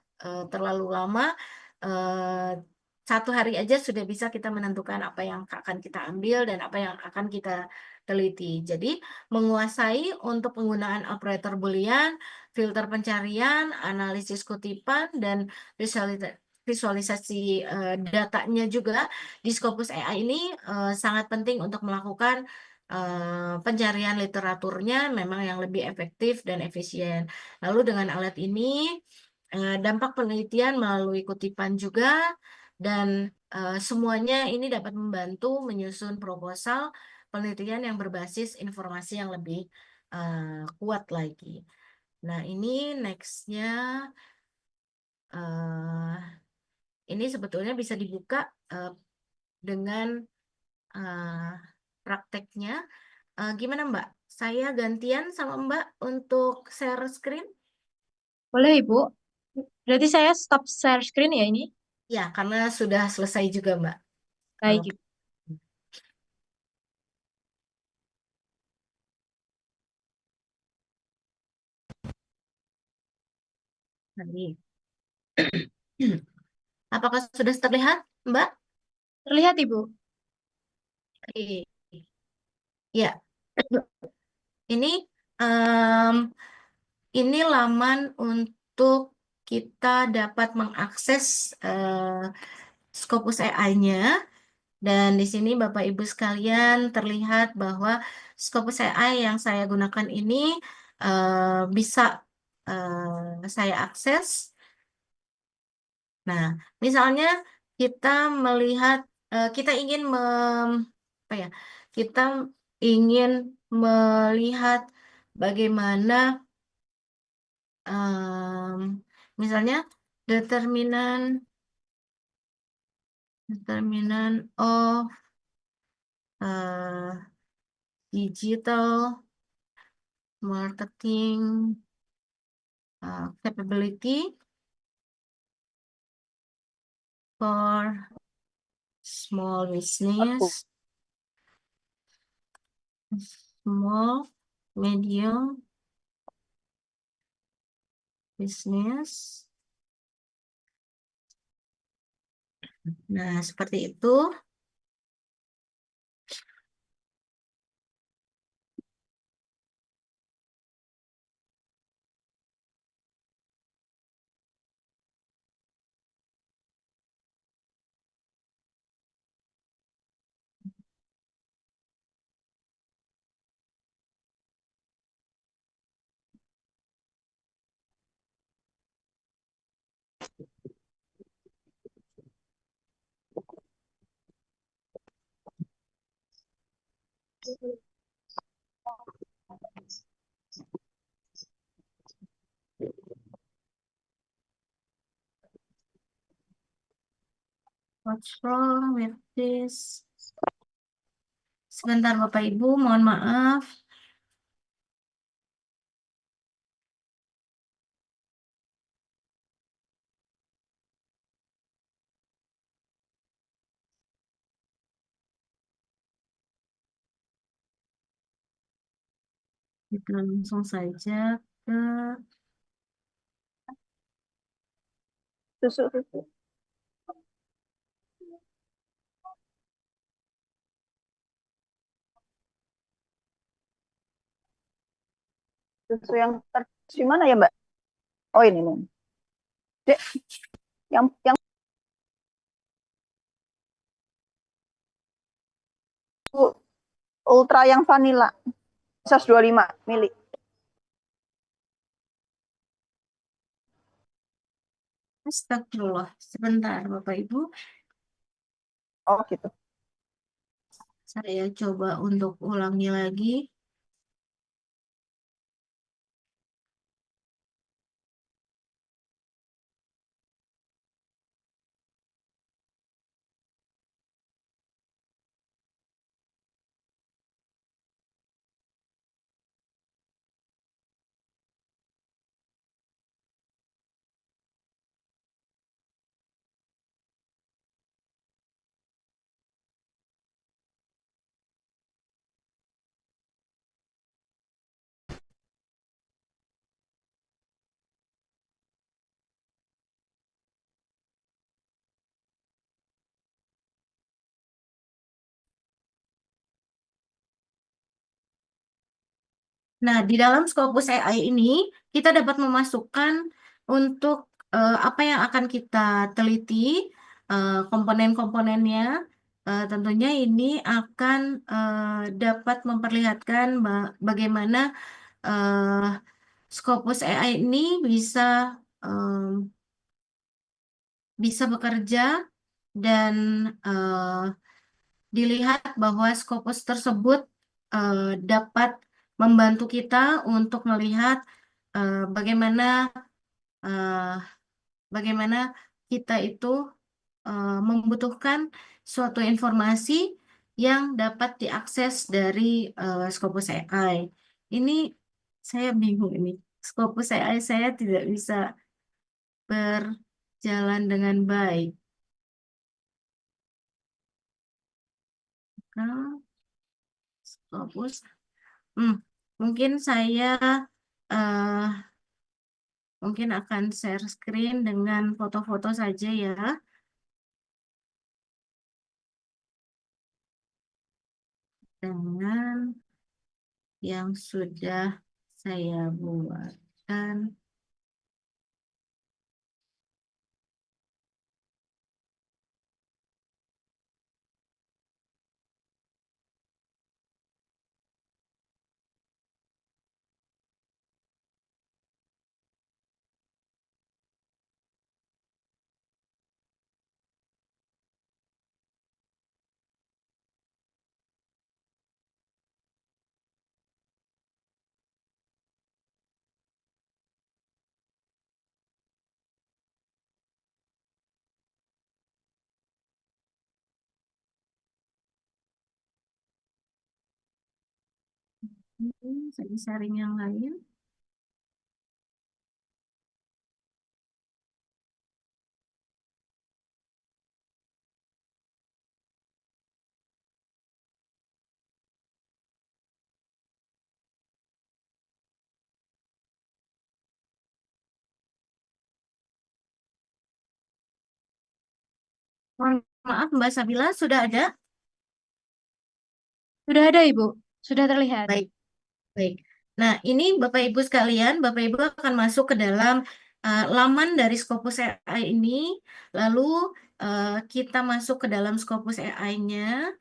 terlalu lama. Eh, 1 hari aja sudah bisa kita menentukan apa yang akan kita ambil dan apa yang akan kita teliti. Jadi menguasai untuk penggunaan operator Boolean, filter pencarian, analisis kutipan, dan visualisasi datanya juga di Scopus AI ini sangat penting untuk melakukan pencarian literaturnya memang yang lebih efektif dan efisien. Lalu dengan alat ini, dampak penelitian melalui kutipan juga, dan semuanya ini dapat membantu menyusun proposal penelitian yang berbasis informasi yang lebih kuat lagi. Nah, ini nextnya, ini sebetulnya bisa dibuka dengan prakteknya. Gimana Mbak? Saya gantian sama Mbak untuk share screen? Boleh, Ibu. Berarti saya stop share screen ya ini? Ya, karena sudah selesai juga Mbak. Kalau Baik, Ibu. tadi. Apakah sudah terlihat, Mbak? Terlihat, Ibu. Oke. Ya, ini em, ini laman untuk kita dapat mengakses Scopus AI-nya. Dan di sini Bapak Ibu sekalian terlihat bahwa Scopus AI yang saya gunakan ini bisa saya akses. Nah, misalnya kita melihat, kita ingin apa ya? Kita ingin melihat bagaimana, misalnya determinan of digital marketing capability for small business, small, medium business. Nah, seperti itu. What's wrong with this? Sebentar Bapak Ibu, mohon maaf. Kita langsung saja ke Susu, susu. Susu yang di mana ya, Mbak? Oh, ini nih. Dek, yang Ultra yang vanilla 125 mili. Astagfirullah. Sebentar, Bapak Ibu. Oh gitu. Saya coba untuk ulangi lagi. Nah, di dalam Scopus AI ini, kita dapat memasukkan untuk apa yang akan kita teliti, komponen-komponennya. Tentunya ini akan dapat memperlihatkan bagaimana eh, Scopus AI ini bisa bekerja dan dilihat bahwa Scopus tersebut dapat membantu kita untuk melihat bagaimana eh, bagaimana kita itu membutuhkan suatu informasi yang dapat diakses dari Scopus AI. Ini saya bingung ini. Scopus AI saya tidak bisa berjalan dengan baik. Nah, Scopus. Mungkin saya eh, mungkin akan share screen dengan foto-foto saja ya, dengan yang sudah saya buatkan. Saya sharing yang lain. Mohon maaf, Mbak Sabila, sudah ada? Sudah ada, Ibu. Sudah terlihat. Baik, baik. Nah, ini Bapak Ibu sekalian, Bapak Ibu akan masuk ke dalam laman dari Scopus AI ini, lalu kita masuk ke dalam Scopus AI-nya,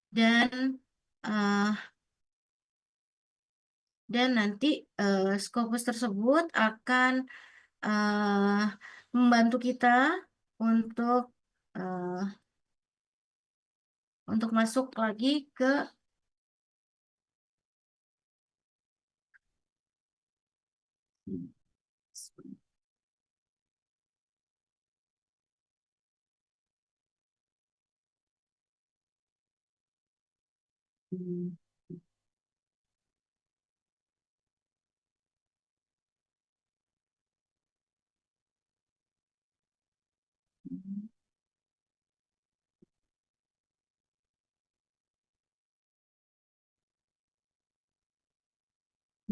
dan eh, nanti Scopus tersebut akan membantu kita untuk eh, masuk lagi ke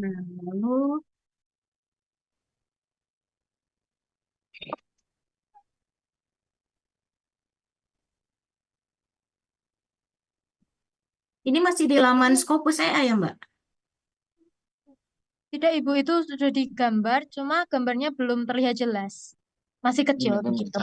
nah, lalu ini masih di laman Scopus AI ya, Mbak? Tidak, Ibu, itu sudah digambar, cuma gambarnya belum terlihat jelas. Masih kecil begitu.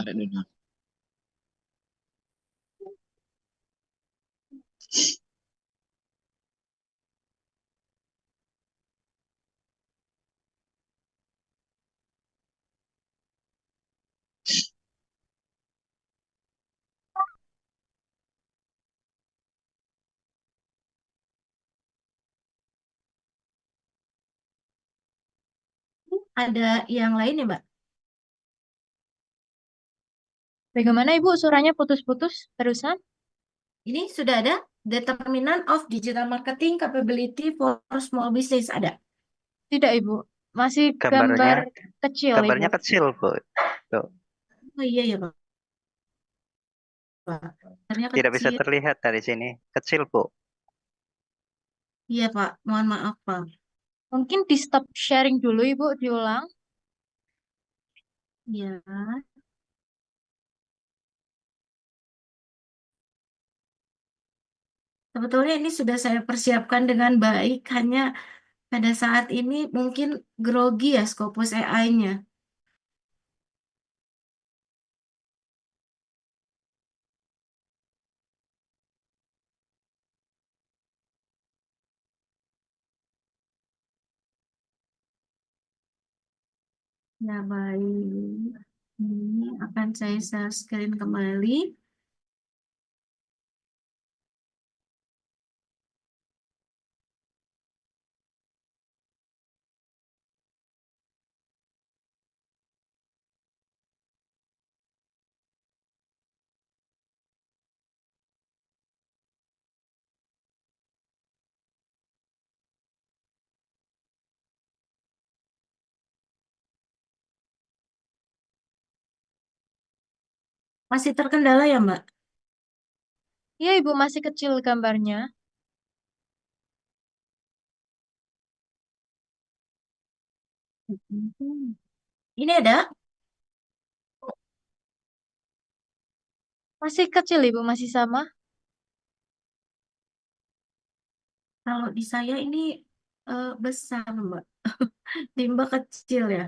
Ada yang lain ya, Mbak? Bagaimana Ibu? Suaranya putus-putus barusan? Ini sudah ada determinant of digital marketing capability for small business. Ada. Tidak Ibu. Masih Gambarnya gambar kecil Ibu. gambarnya kecil, Bu. Tuh, Oh iya ya, Pak. Gambarnya tidak bisa kecil. terlihat dari sini. Kecil, Bu. Iya, Pak. Mohon maaf, Pak. Mungkin di stop sharing dulu Ibu, diulang. Ya. Sebetulnya ini sudah saya persiapkan dengan baik, hanya pada saat ini mungkin grogi ya Scopus AI-nya. Ya baik. Ini akan saya share screen kembali. Masih terkendala ya, Mbak? Iya Ibu, masih kecil gambarnya. Ini ada? Masih kecil Ibu, masih sama. Kalau di saya ini besar, Mbak. Di Mbak kecil ya.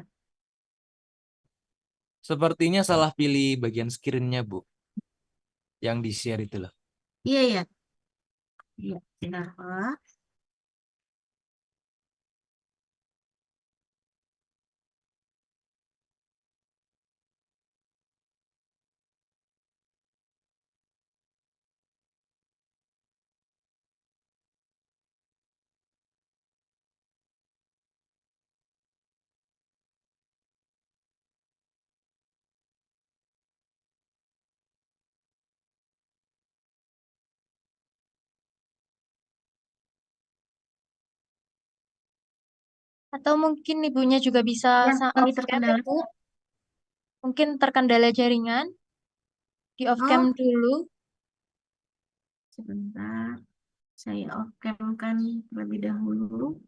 Sepertinya salah pilih bagian screen-nya, Bu. Yang di-share itu loh. Iya ya. Iya, benar, Pak. Atau mungkin Ibunya juga bisa Ya, ini off cam terkendala. Ibu. Mungkin terkendala jaringan. Di off cam Oh, dulu. sebentar. Saya off cam kan terlebih dahulu.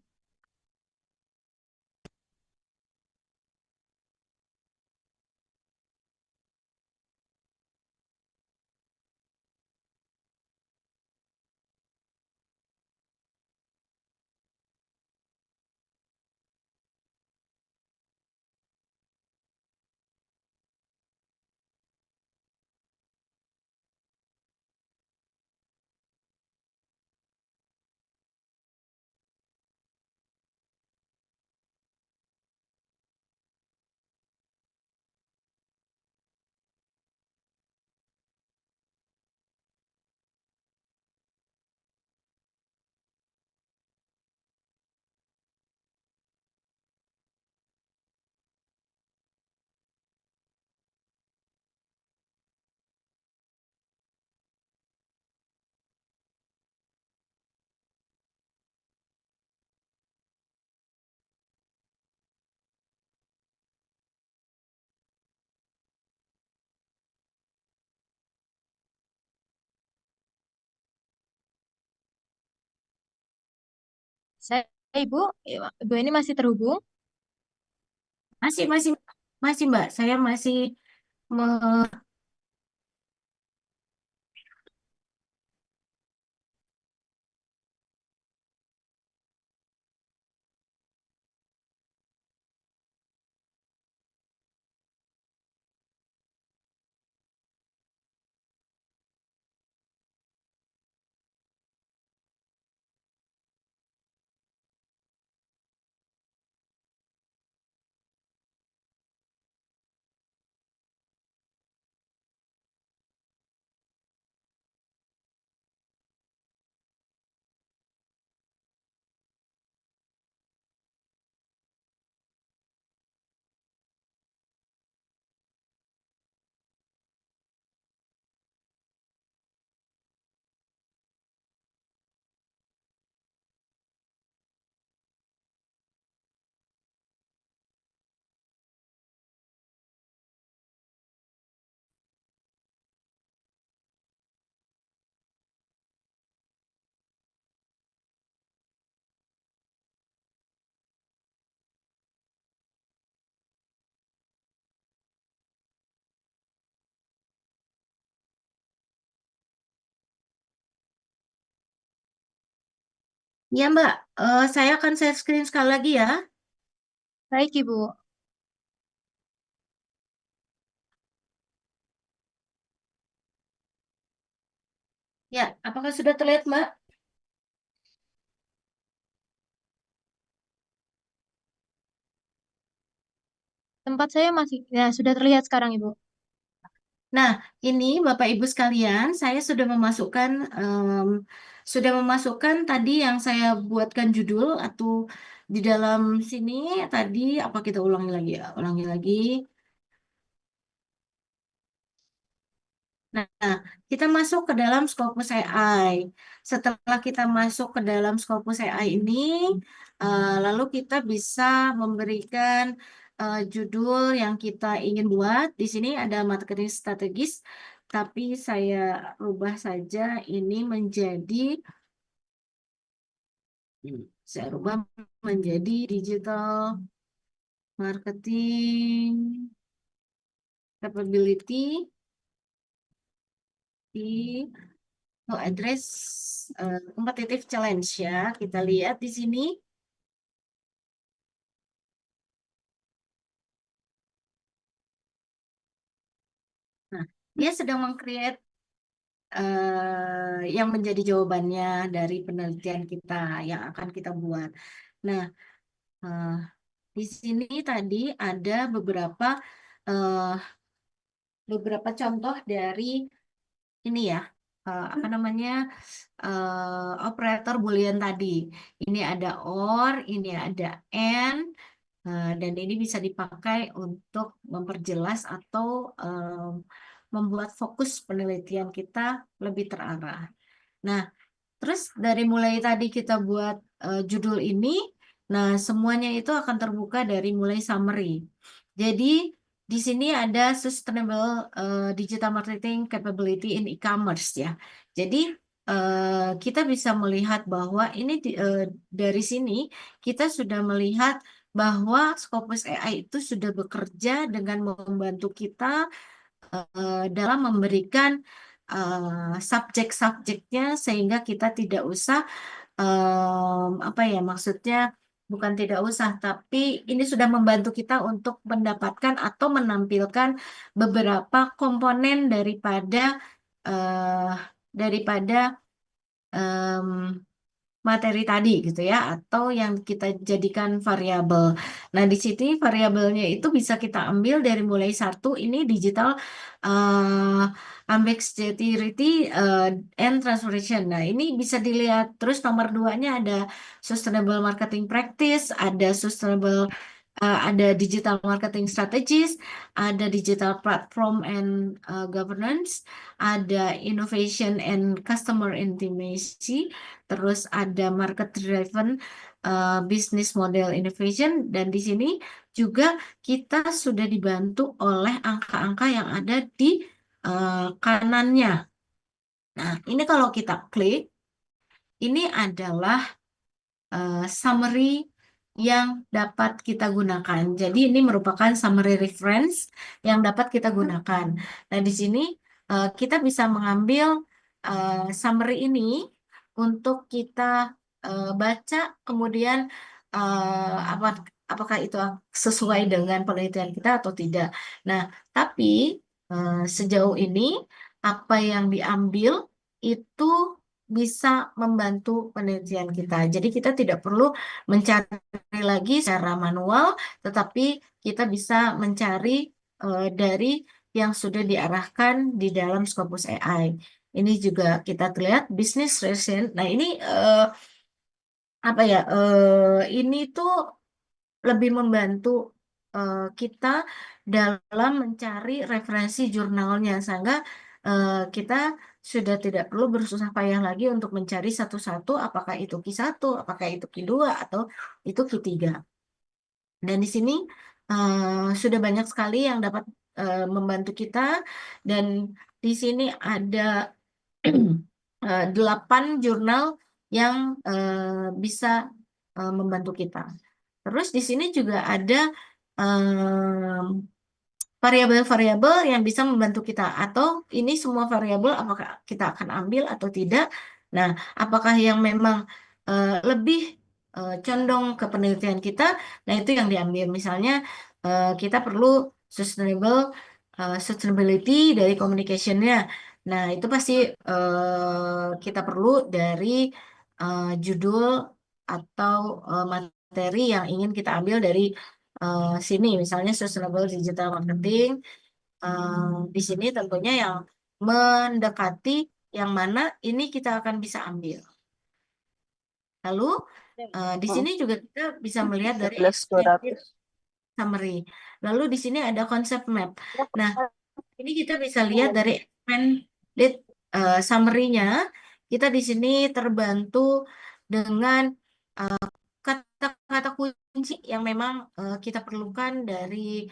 Saya Ibu, Ibu ini masih terhubung. Masih, masih, masih, Mbak. Saya masih me- Ya, Mbak. Saya akan share screen sekali lagi ya. Baik, Ibu. Ya, apakah sudah terlihat, Mbak? Tempat saya masih, ya sudah terlihat sekarang, Ibu. Nah, ini Bapak Ibu sekalian, saya sudah memasukkan tadi yang saya buatkan judul atau di dalam sini tadi apa kita ulangi lagi ya? Ulangi lagi. Nah, kita masuk ke dalam Scopus AI. Setelah kita masuk ke dalam Scopus AI ini, lalu kita bisa memberikan judul yang kita ingin buat. Di sini ada marketing strategis, tapi saya rubah saja ini saya rubah menjadi digital marketing capability di to address competitive challenge ya. Kita lihat di sini. Nah, dia sedang meng-create yang menjadi jawabannya dari penelitian kita yang akan kita buat. Nah, eh, di sini tadi ada eh, beberapa contoh dari ini ya, apa namanya, operator boolean tadi. Ini ada or, ini ada and, dan ini bisa dipakai untuk memperjelas atau membuat fokus penelitian kita lebih terarah. Nah, terus dari mulai tadi kita buat judul ini, nah semuanya itu akan terbuka dari mulai summary. Jadi di sini ada sustainable digital marketing capability in e-commerce ya. Jadi kita bisa melihat bahwa ini dari sini kita sudah melihat bahwa Scopus AI itu sudah bekerja dengan membantu kita dalam memberikan subjek-subjeknya sehingga kita tidak usah apa ya maksudnya bukan tidak usah tapi ini sudah membantu kita untuk mendapatkan atau menampilkan beberapa komponen eh, daripada em, materi tadi gitu ya atau yang kita jadikan variabel. Nah, di sini variabelnya itu bisa kita ambil dari mulai satu ini digital ambiguity and transformation. Nah, ini bisa dilihat terus nomor duanya ada sustainable marketing practice, ada digital marketing strategies, ada digital platform and governance, ada innovation and customer intimacy, terus ada market driven business model innovation, dan di sini juga kita sudah dibantu oleh angka-angka yang ada di kanannya. Nah, ini kalau kita klik, ini adalah summary yang dapat kita gunakan. Jadi ini merupakan summary reference yang dapat kita gunakan. Nah, di sini kita bisa mengambil summary ini untuk kita baca, kemudian apakah itu sesuai dengan penelitian kita atau tidak. Nah, tapi sejauh ini apa yang diambil itu bisa membantu penelitian kita. Jadi kita tidak perlu mencari lagi secara manual, tetapi kita bisa mencari dari yang sudah diarahkan di dalam Scopus AI. Ini juga kita lihat business recent. Nah, ini apa ya? Ini tuh lebih membantu kita dalam mencari referensi jurnalnya sehingga kita sudah tidak perlu bersusah payah lagi untuk mencari satu-satu apakah itu Q1, apakah itu Q2 atau itu Q3. Dan di sini sudah banyak sekali yang dapat membantu kita dan di sini ada 8 jurnal yang bisa membantu kita. Terus di sini juga ada variabel-variabel yang bisa membantu kita atau ini semua variabel apakah kita akan ambil atau tidak. Nah, apakah yang memang lebih condong ke penelitian kita, nah itu yang diambil. Misalnya kita perlu sustainability dari communication-nya. Nah, itu pasti kita perlu dari judul atau materi yang ingin kita ambil dari sini, misalnya sustainable digital marketing. Di sini tentunya yang mendekati yang mana ini kita akan bisa ambil. Lalu di sini juga kita bisa melihat dari 11.200. summary. Lalu di sini ada konsep map. Nah, ini kita bisa lihat dari expanded summary-nya. Kita di sini terbantu dengan kata-kata kunci yang memang kita perlukan dari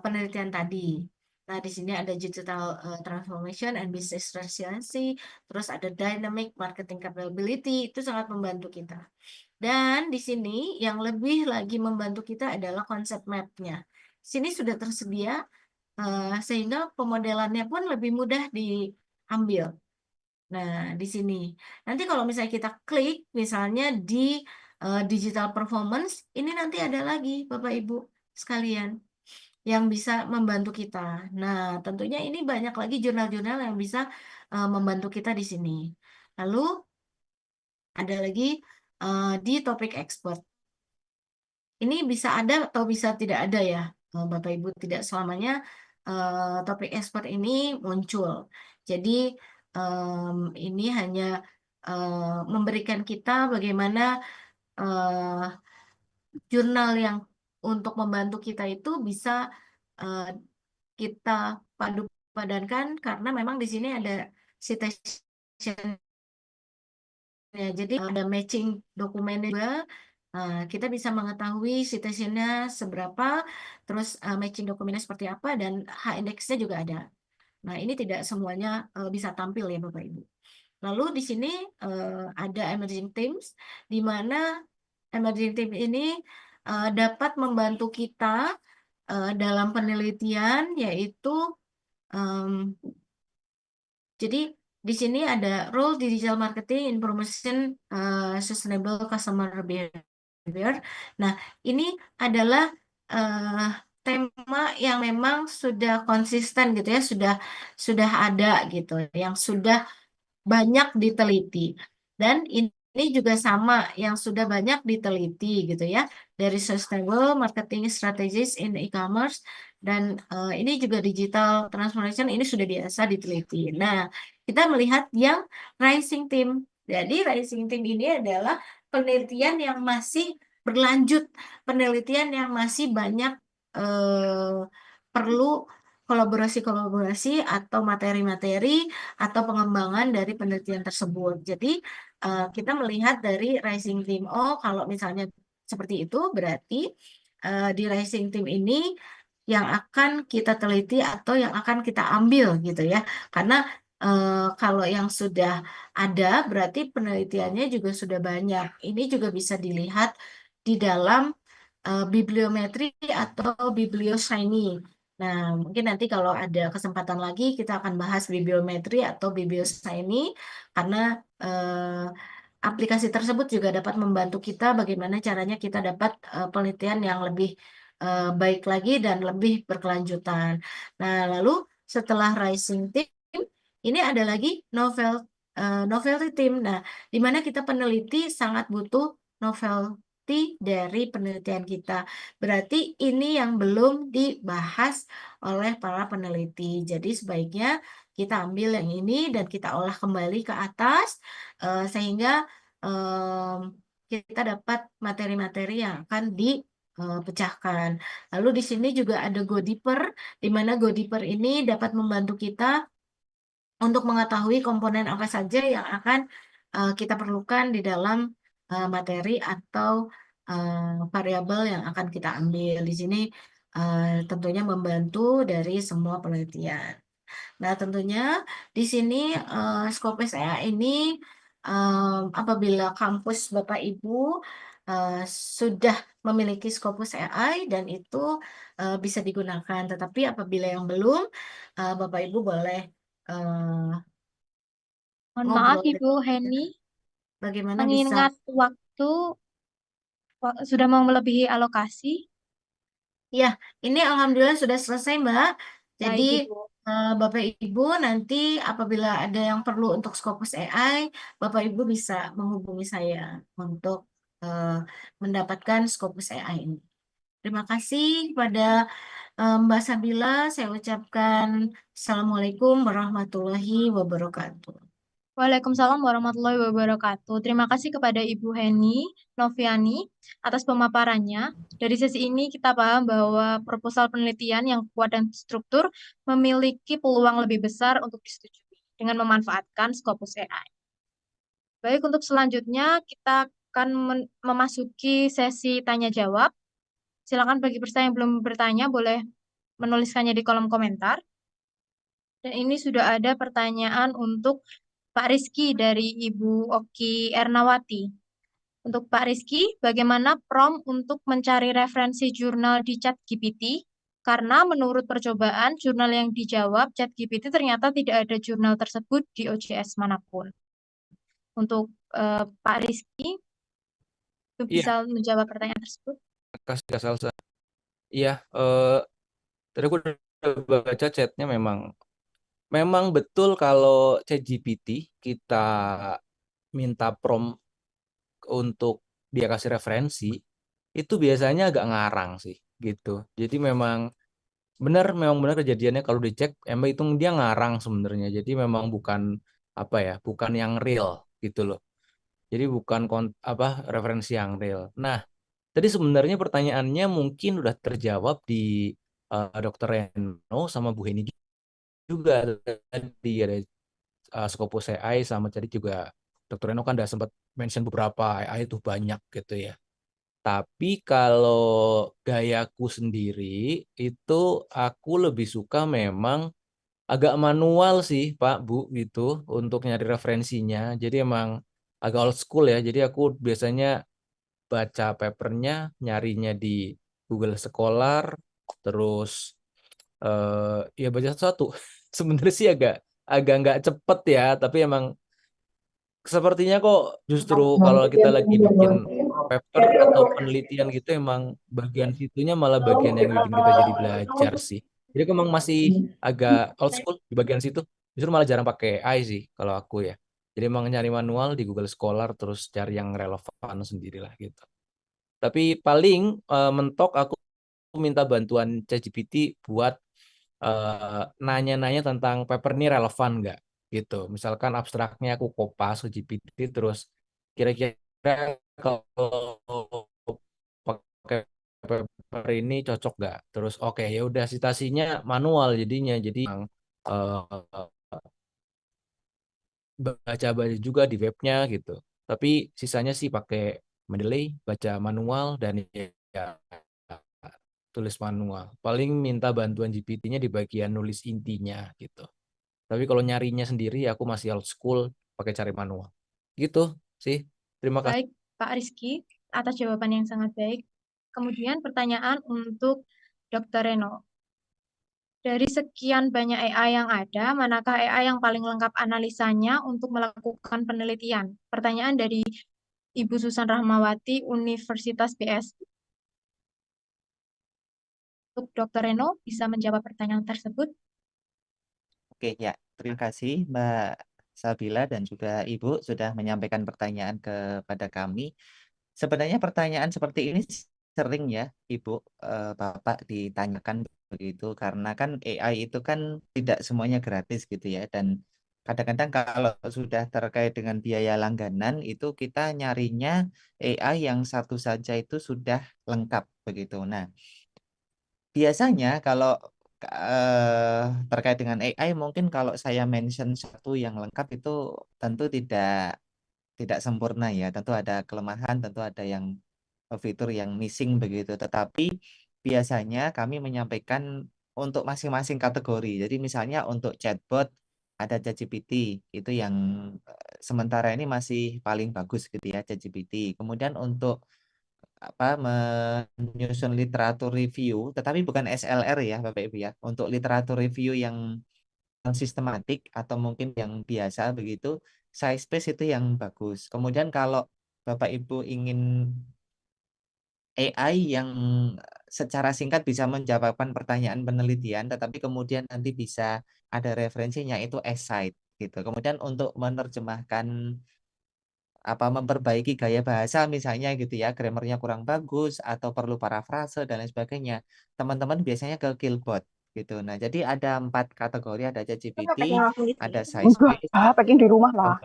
penelitian tadi. Nah, di sini ada digital transformation and business resiliency, terus ada dynamic marketing capability, itu sangat membantu kita. Dan di sini yang lebih lagi membantu kita adalah konsep map-nya. Sini sudah tersedia sehingga pemodelannya pun lebih mudah diambil. Nah, di sini. Nanti kalau misalnya kita klik, misalnya di digital performance, ini nanti ada lagi Bapak Ibu sekalian yang bisa membantu kita. Nah, tentunya ini banyak lagi jurnal-jurnal yang bisa membantu kita di sini. Lalu ada lagi di topik expert. Ini bisa ada atau bisa tidak ada ya, Bapak Ibu. Tidak selamanya topik expert ini muncul. Jadi ini hanya memberikan kita bagaimana jurnal yang untuk membantu kita itu bisa kita padu-padankan karena memang di sini ada citation. Ya, jadi ada matching dokumen juga. Kita bisa mengetahui citation-nya seberapa, terus matching dokumennya seperti apa, dan H-index-nya juga ada. Nah, ini tidak semuanya bisa tampil ya Bapak Ibu. Lalu di sini ada emerging themes, di mana emerging theme ini dapat membantu kita dalam penelitian, yaitu jadi di sini ada role digital marketing in promotion sustainable customer behavior. Nah, ini adalah tema yang memang sudah konsisten gitu ya, sudah ada gitu, yang sudah banyak diteliti. Dan ini juga sama yang sudah banyak diteliti gitu ya, dari sustainable marketing strategies in e-commerce, dan ini juga digital transformation ini sudah biasa diteliti. Nah, kita melihat yang rising team. Jadi rising team ini adalah penelitian yang masih berlanjut, penelitian yang masih banyak perlu kolaborasi-kolaborasi atau materi-materi atau pengembangan dari penelitian tersebut. Jadi kita melihat dari rising team. Oh, kalau misalnya seperti itu berarti di rising team ini yang akan kita teliti atau yang akan kita ambil gitu ya. Karena kalau yang sudah ada berarti penelitiannya juga sudah banyak. Ini juga bisa dilihat di dalam bibliometri atau biblioshiny. Nah, mungkin nanti kalau ada kesempatan lagi kita akan bahas bibliometri atau biblioshiny karena aplikasi tersebut juga dapat membantu kita bagaimana caranya kita dapat penelitian yang lebih baik lagi dan lebih berkelanjutan. Nah, lalu setelah rising team, ini ada lagi novelty team. Nah, di mana kita peneliti sangat butuh novelty dari penelitian kita. Berarti ini yang belum dibahas oleh para peneliti. Jadi sebaiknya kita ambil yang ini dan kita olah kembali ke atas sehingga kita dapat materi-materi yang akan dipecahkan. Lalu di sini juga ada Go Deeper, di mana Go Deeper ini dapat membantu kita untuk mengetahui komponen apa saja yang akan kita perlukan di dalam materi atau variabel yang akan kita ambil. Di sini tentunya membantu dari semua penelitian. Nah, tentunya di sini Scopus AI ini apabila kampus Bapak Ibu sudah memiliki Scopus AI dan itu bisa digunakan. Tetapi apabila yang belum, Bapak Ibu boleh Mohon maaf ngobrol. Ibu Heni, bagaimana bisa Mengingat waktu sudah mau melebihi alokasi. ya, ini alhamdulillah sudah selesai, Mbak. Jadi, Baik, Ibu. Bapak Ibu nanti apabila ada yang perlu untuk Scopus AI, Bapak Ibu bisa menghubungi saya untuk mendapatkan Scopus AI ini. Terima kasih kepada Mbak Sabila. Saya ucapkan Assalamualaikum warahmatullahi wabarakatuh. Waalaikumsalam warahmatullahi wabarakatuh. Terima kasih kepada Ibu Heni Noviani atas pemaparannya. Dari sesi ini kita paham bahwa proposal penelitian yang kuat dan struktur memiliki peluang lebih besar untuk disetujui dengan memanfaatkan Scopus AI. Baik, untuk selanjutnya kita akan memasuki sesi tanya jawab. Silakan bagi peserta yang belum bertanya boleh menuliskannya di kolom komentar. Dan ini sudah ada pertanyaan untuk Pak Rizky dari Ibu Oki Ernawati. Untuk Pak Rizky, bagaimana prompt untuk mencari referensi jurnal di ChatGPT? Karena menurut percobaan, jurnal yang dijawab ChatGPT ternyata tidak ada jurnal tersebut di OJS manapun. Untuk Pak Rizky, Iya, bisa menjawab pertanyaan tersebut? kasih Kak Salsa. Iya, tadi aku udah baca chatnya memang betul kalau ChatGPT kita minta prompt untuk dia kasih referensi, itu biasanya agak ngarang sih, gitu. Jadi memang benar kejadiannya kalau dicek, emang itu dia ngarang sebenarnya. Jadi memang bukan apa ya, bukan yang real gitu loh. Jadi bukan referensi yang real. Nah, tadi sebenarnya pertanyaannya mungkin udah terjawab di Dr. Reno sama Bu Heni juga tadi ada Scopus AI sama tadi juga Dr. Reno kan udah sempat mention beberapa AI itu banyak gitu ya. Tapi kalau gayaku sendiri itu aku lebih suka memang agak manual sih Pak Bu gitu untuk nyari referensinya. Jadi emang agak old school ya. Jadi aku biasanya baca papernya, nyarinya di Google Scholar, terus ya baca satu-satu. Sebenarnya sih agak agak nggak cepet ya, tapi emang sepertinya kok justru kalau kita lagi bikin paper atau penelitian gitu emang bagian situnya malah bagian yang bikin kita jadi belajar sih. Jadi emang masih agak old school di bagian situ. Justru malah jarang pakai AI sih kalau aku ya. Jadi emang nyari manual di Google Scholar terus cari yang relevan sendirilah gitu. Tapi paling mentok aku minta bantuan ChatGPT buat nanya-nanya tentang paper ini relevan nggak gitu. Misalkan abstraknya aku kopas ke GPT terus kira-kira kalau pakai paper ini cocok nggak? Terus oke ya udah citasinya manual jadinya. Jadi eh, baca-baca juga di webnya gitu. Tapi sisanya sih pakai Mendeley, baca manual dan ya tulis manual. Paling minta bantuan GPT-nya di bagian nulis intinya gitu. Tapi kalau nyarinya sendiri aku masih old school pakai cari manual. Gitu sih. Terima kasih. Baik, Pak Rizky, atas jawaban yang sangat baik. Kemudian pertanyaan untuk Dr. Reno. Dari sekian banyak AI yang ada, manakah AI yang paling lengkap analisanya untuk melakukan penelitian? Pertanyaan dari Ibu Susan Rahmawati, Universitas BS. Untuk Dr. Reno, bisa menjawab pertanyaan tersebut? Oke, ya. Terima kasih Mbak Sabila dan juga Ibu sudah menyampaikan pertanyaan kepada kami. Sebenarnya pertanyaan seperti ini sering ya, Ibu, Bapak ditanyakan begitu karena kan AI itu kan tidak semuanya gratis gitu ya dan kadang-kadang kalau sudah terkait dengan biaya langganan itu kita nyarinya AI yang satu saja itu sudah lengkap begitu. Nah, biasanya kalau terkait dengan AI mungkin kalau saya mention satu yang lengkap itu tentu tidak sempurna ya. Tentu ada kelemahan, tentu ada yang fitur yang missing begitu. Tetapi biasanya kami menyampaikan untuk masing-masing kategori. Jadi misalnya untuk chatbot ada ChatGPT itu yang sementara ini masih paling bagus gitu ya ChatGPT. Kemudian untuk menyusun literatur review, tetapi bukan SLR ya Bapak Ibu ya. Untuk literatur review yang sistematik atau mungkin yang biasa begitu, Sciencebase itu yang bagus. Kemudian kalau Bapak Ibu ingin AI yang secara singkat bisa menjawabkan pertanyaan penelitian, tetapi kemudian nanti bisa ada referensinya, itu Escite gitu. Kemudian untuk menerjemahkan memperbaiki gaya bahasa misalnya gitu ya, grammarnya kurang bagus atau perlu parafrase dan lain sebagainya, teman-teman biasanya ke Killbot gitu. Nah, jadi ada 4 kategori, ada Kita ChatGPT, packing langsung di ada sini. Enggak, Sciencebase, packing di rumah lah.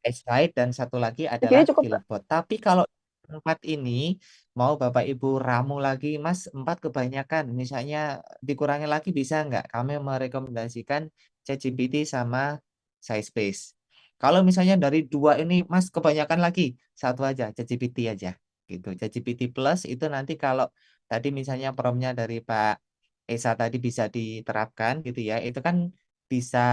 Escite, dan satu lagi Di sini adalah cukup, Mbak. Killbot. Tapi kalau 4 ini mau Bapak Ibu ramu lagi, Mas, 4 kebanyakan, misalnya dikurangi lagi bisa nggak? Kami merekomendasikan ChatGPT sama Sciencebase. Kalau misalnya dari 2 ini, Mas, kebanyakan lagi, satu aja, ChatGPT aja gitu. ChatGPT Plus itu nanti kalau tadi misalnya prompt-nya dari Pak Esa tadi bisa diterapkan gitu ya, itu kan bisa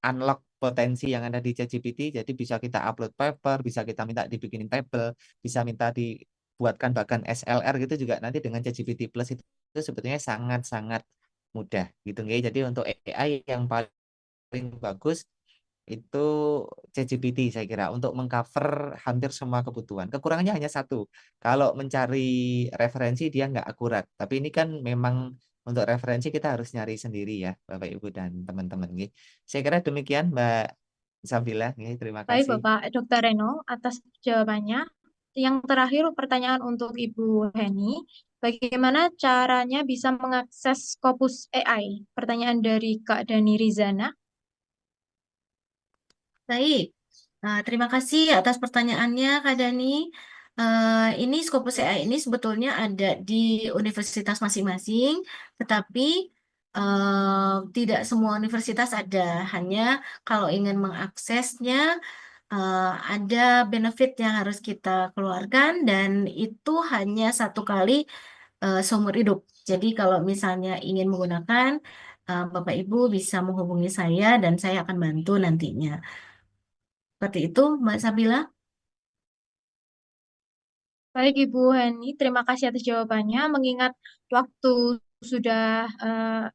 unlock potensi yang ada di ChatGPT, jadi bisa kita upload paper, bisa kita minta dibikinin table, bisa minta dibuatkan bahkan SLR gitu juga nanti dengan ChatGPT Plus itu sebetulnya sangat-sangat mudah gitu nggih. Jadi untuk AI yang paling bagus itu ChatGPT saya kira untuk mengcover hampir semua kebutuhan. Kekurangannya hanya satu, kalau mencari referensi dia nggak akurat. Tapi ini kan memang untuk referensi kita harus nyari sendiri ya, Bapak Ibu dan teman-teman nggih. Saya kira demikian Mbak Sabila, nggih, terima Baik, kasih. Bapak Dr. Reno, atas jawabannya. Yang terakhir, pertanyaan untuk Ibu Heni. Bagaimana caranya bisa mengakses Scopus AI? Pertanyaan dari Kak Dani Rizana. Baik, terima kasih atas pertanyaannya Kak Dani. Ini Scopus AI ini sebetulnya ada di universitas masing-masing, tetapi tidak semua universitas ada. Hanya kalau ingin mengaksesnya, ada benefit yang harus kita keluarkan dan itu hanya 1 kali seumur hidup. Jadi kalau misalnya ingin menggunakan, Bapak Ibu bisa menghubungi saya dan saya akan bantu nantinya. Seperti itu, Mbak Sabila. Baik, Ibu Heni, terima kasih atas jawabannya. Mengingat waktu sudah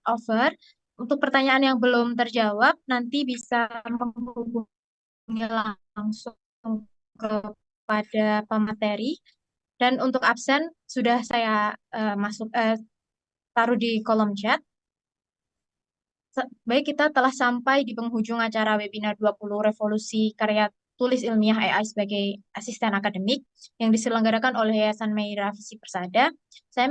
over, untuk pertanyaan yang belum terjawab, nanti bisa menghubungi langsung kepada pemateri. Dan untuk absen, sudah saya taruh di kolom chat. Baik, kita telah sampai di penghujung acara webinar 20 Revolusi Karya Tulis Ilmiah AI sebagai Asisten Akademik yang diselenggarakan oleh Yayasan Meira Visi Persada. Saya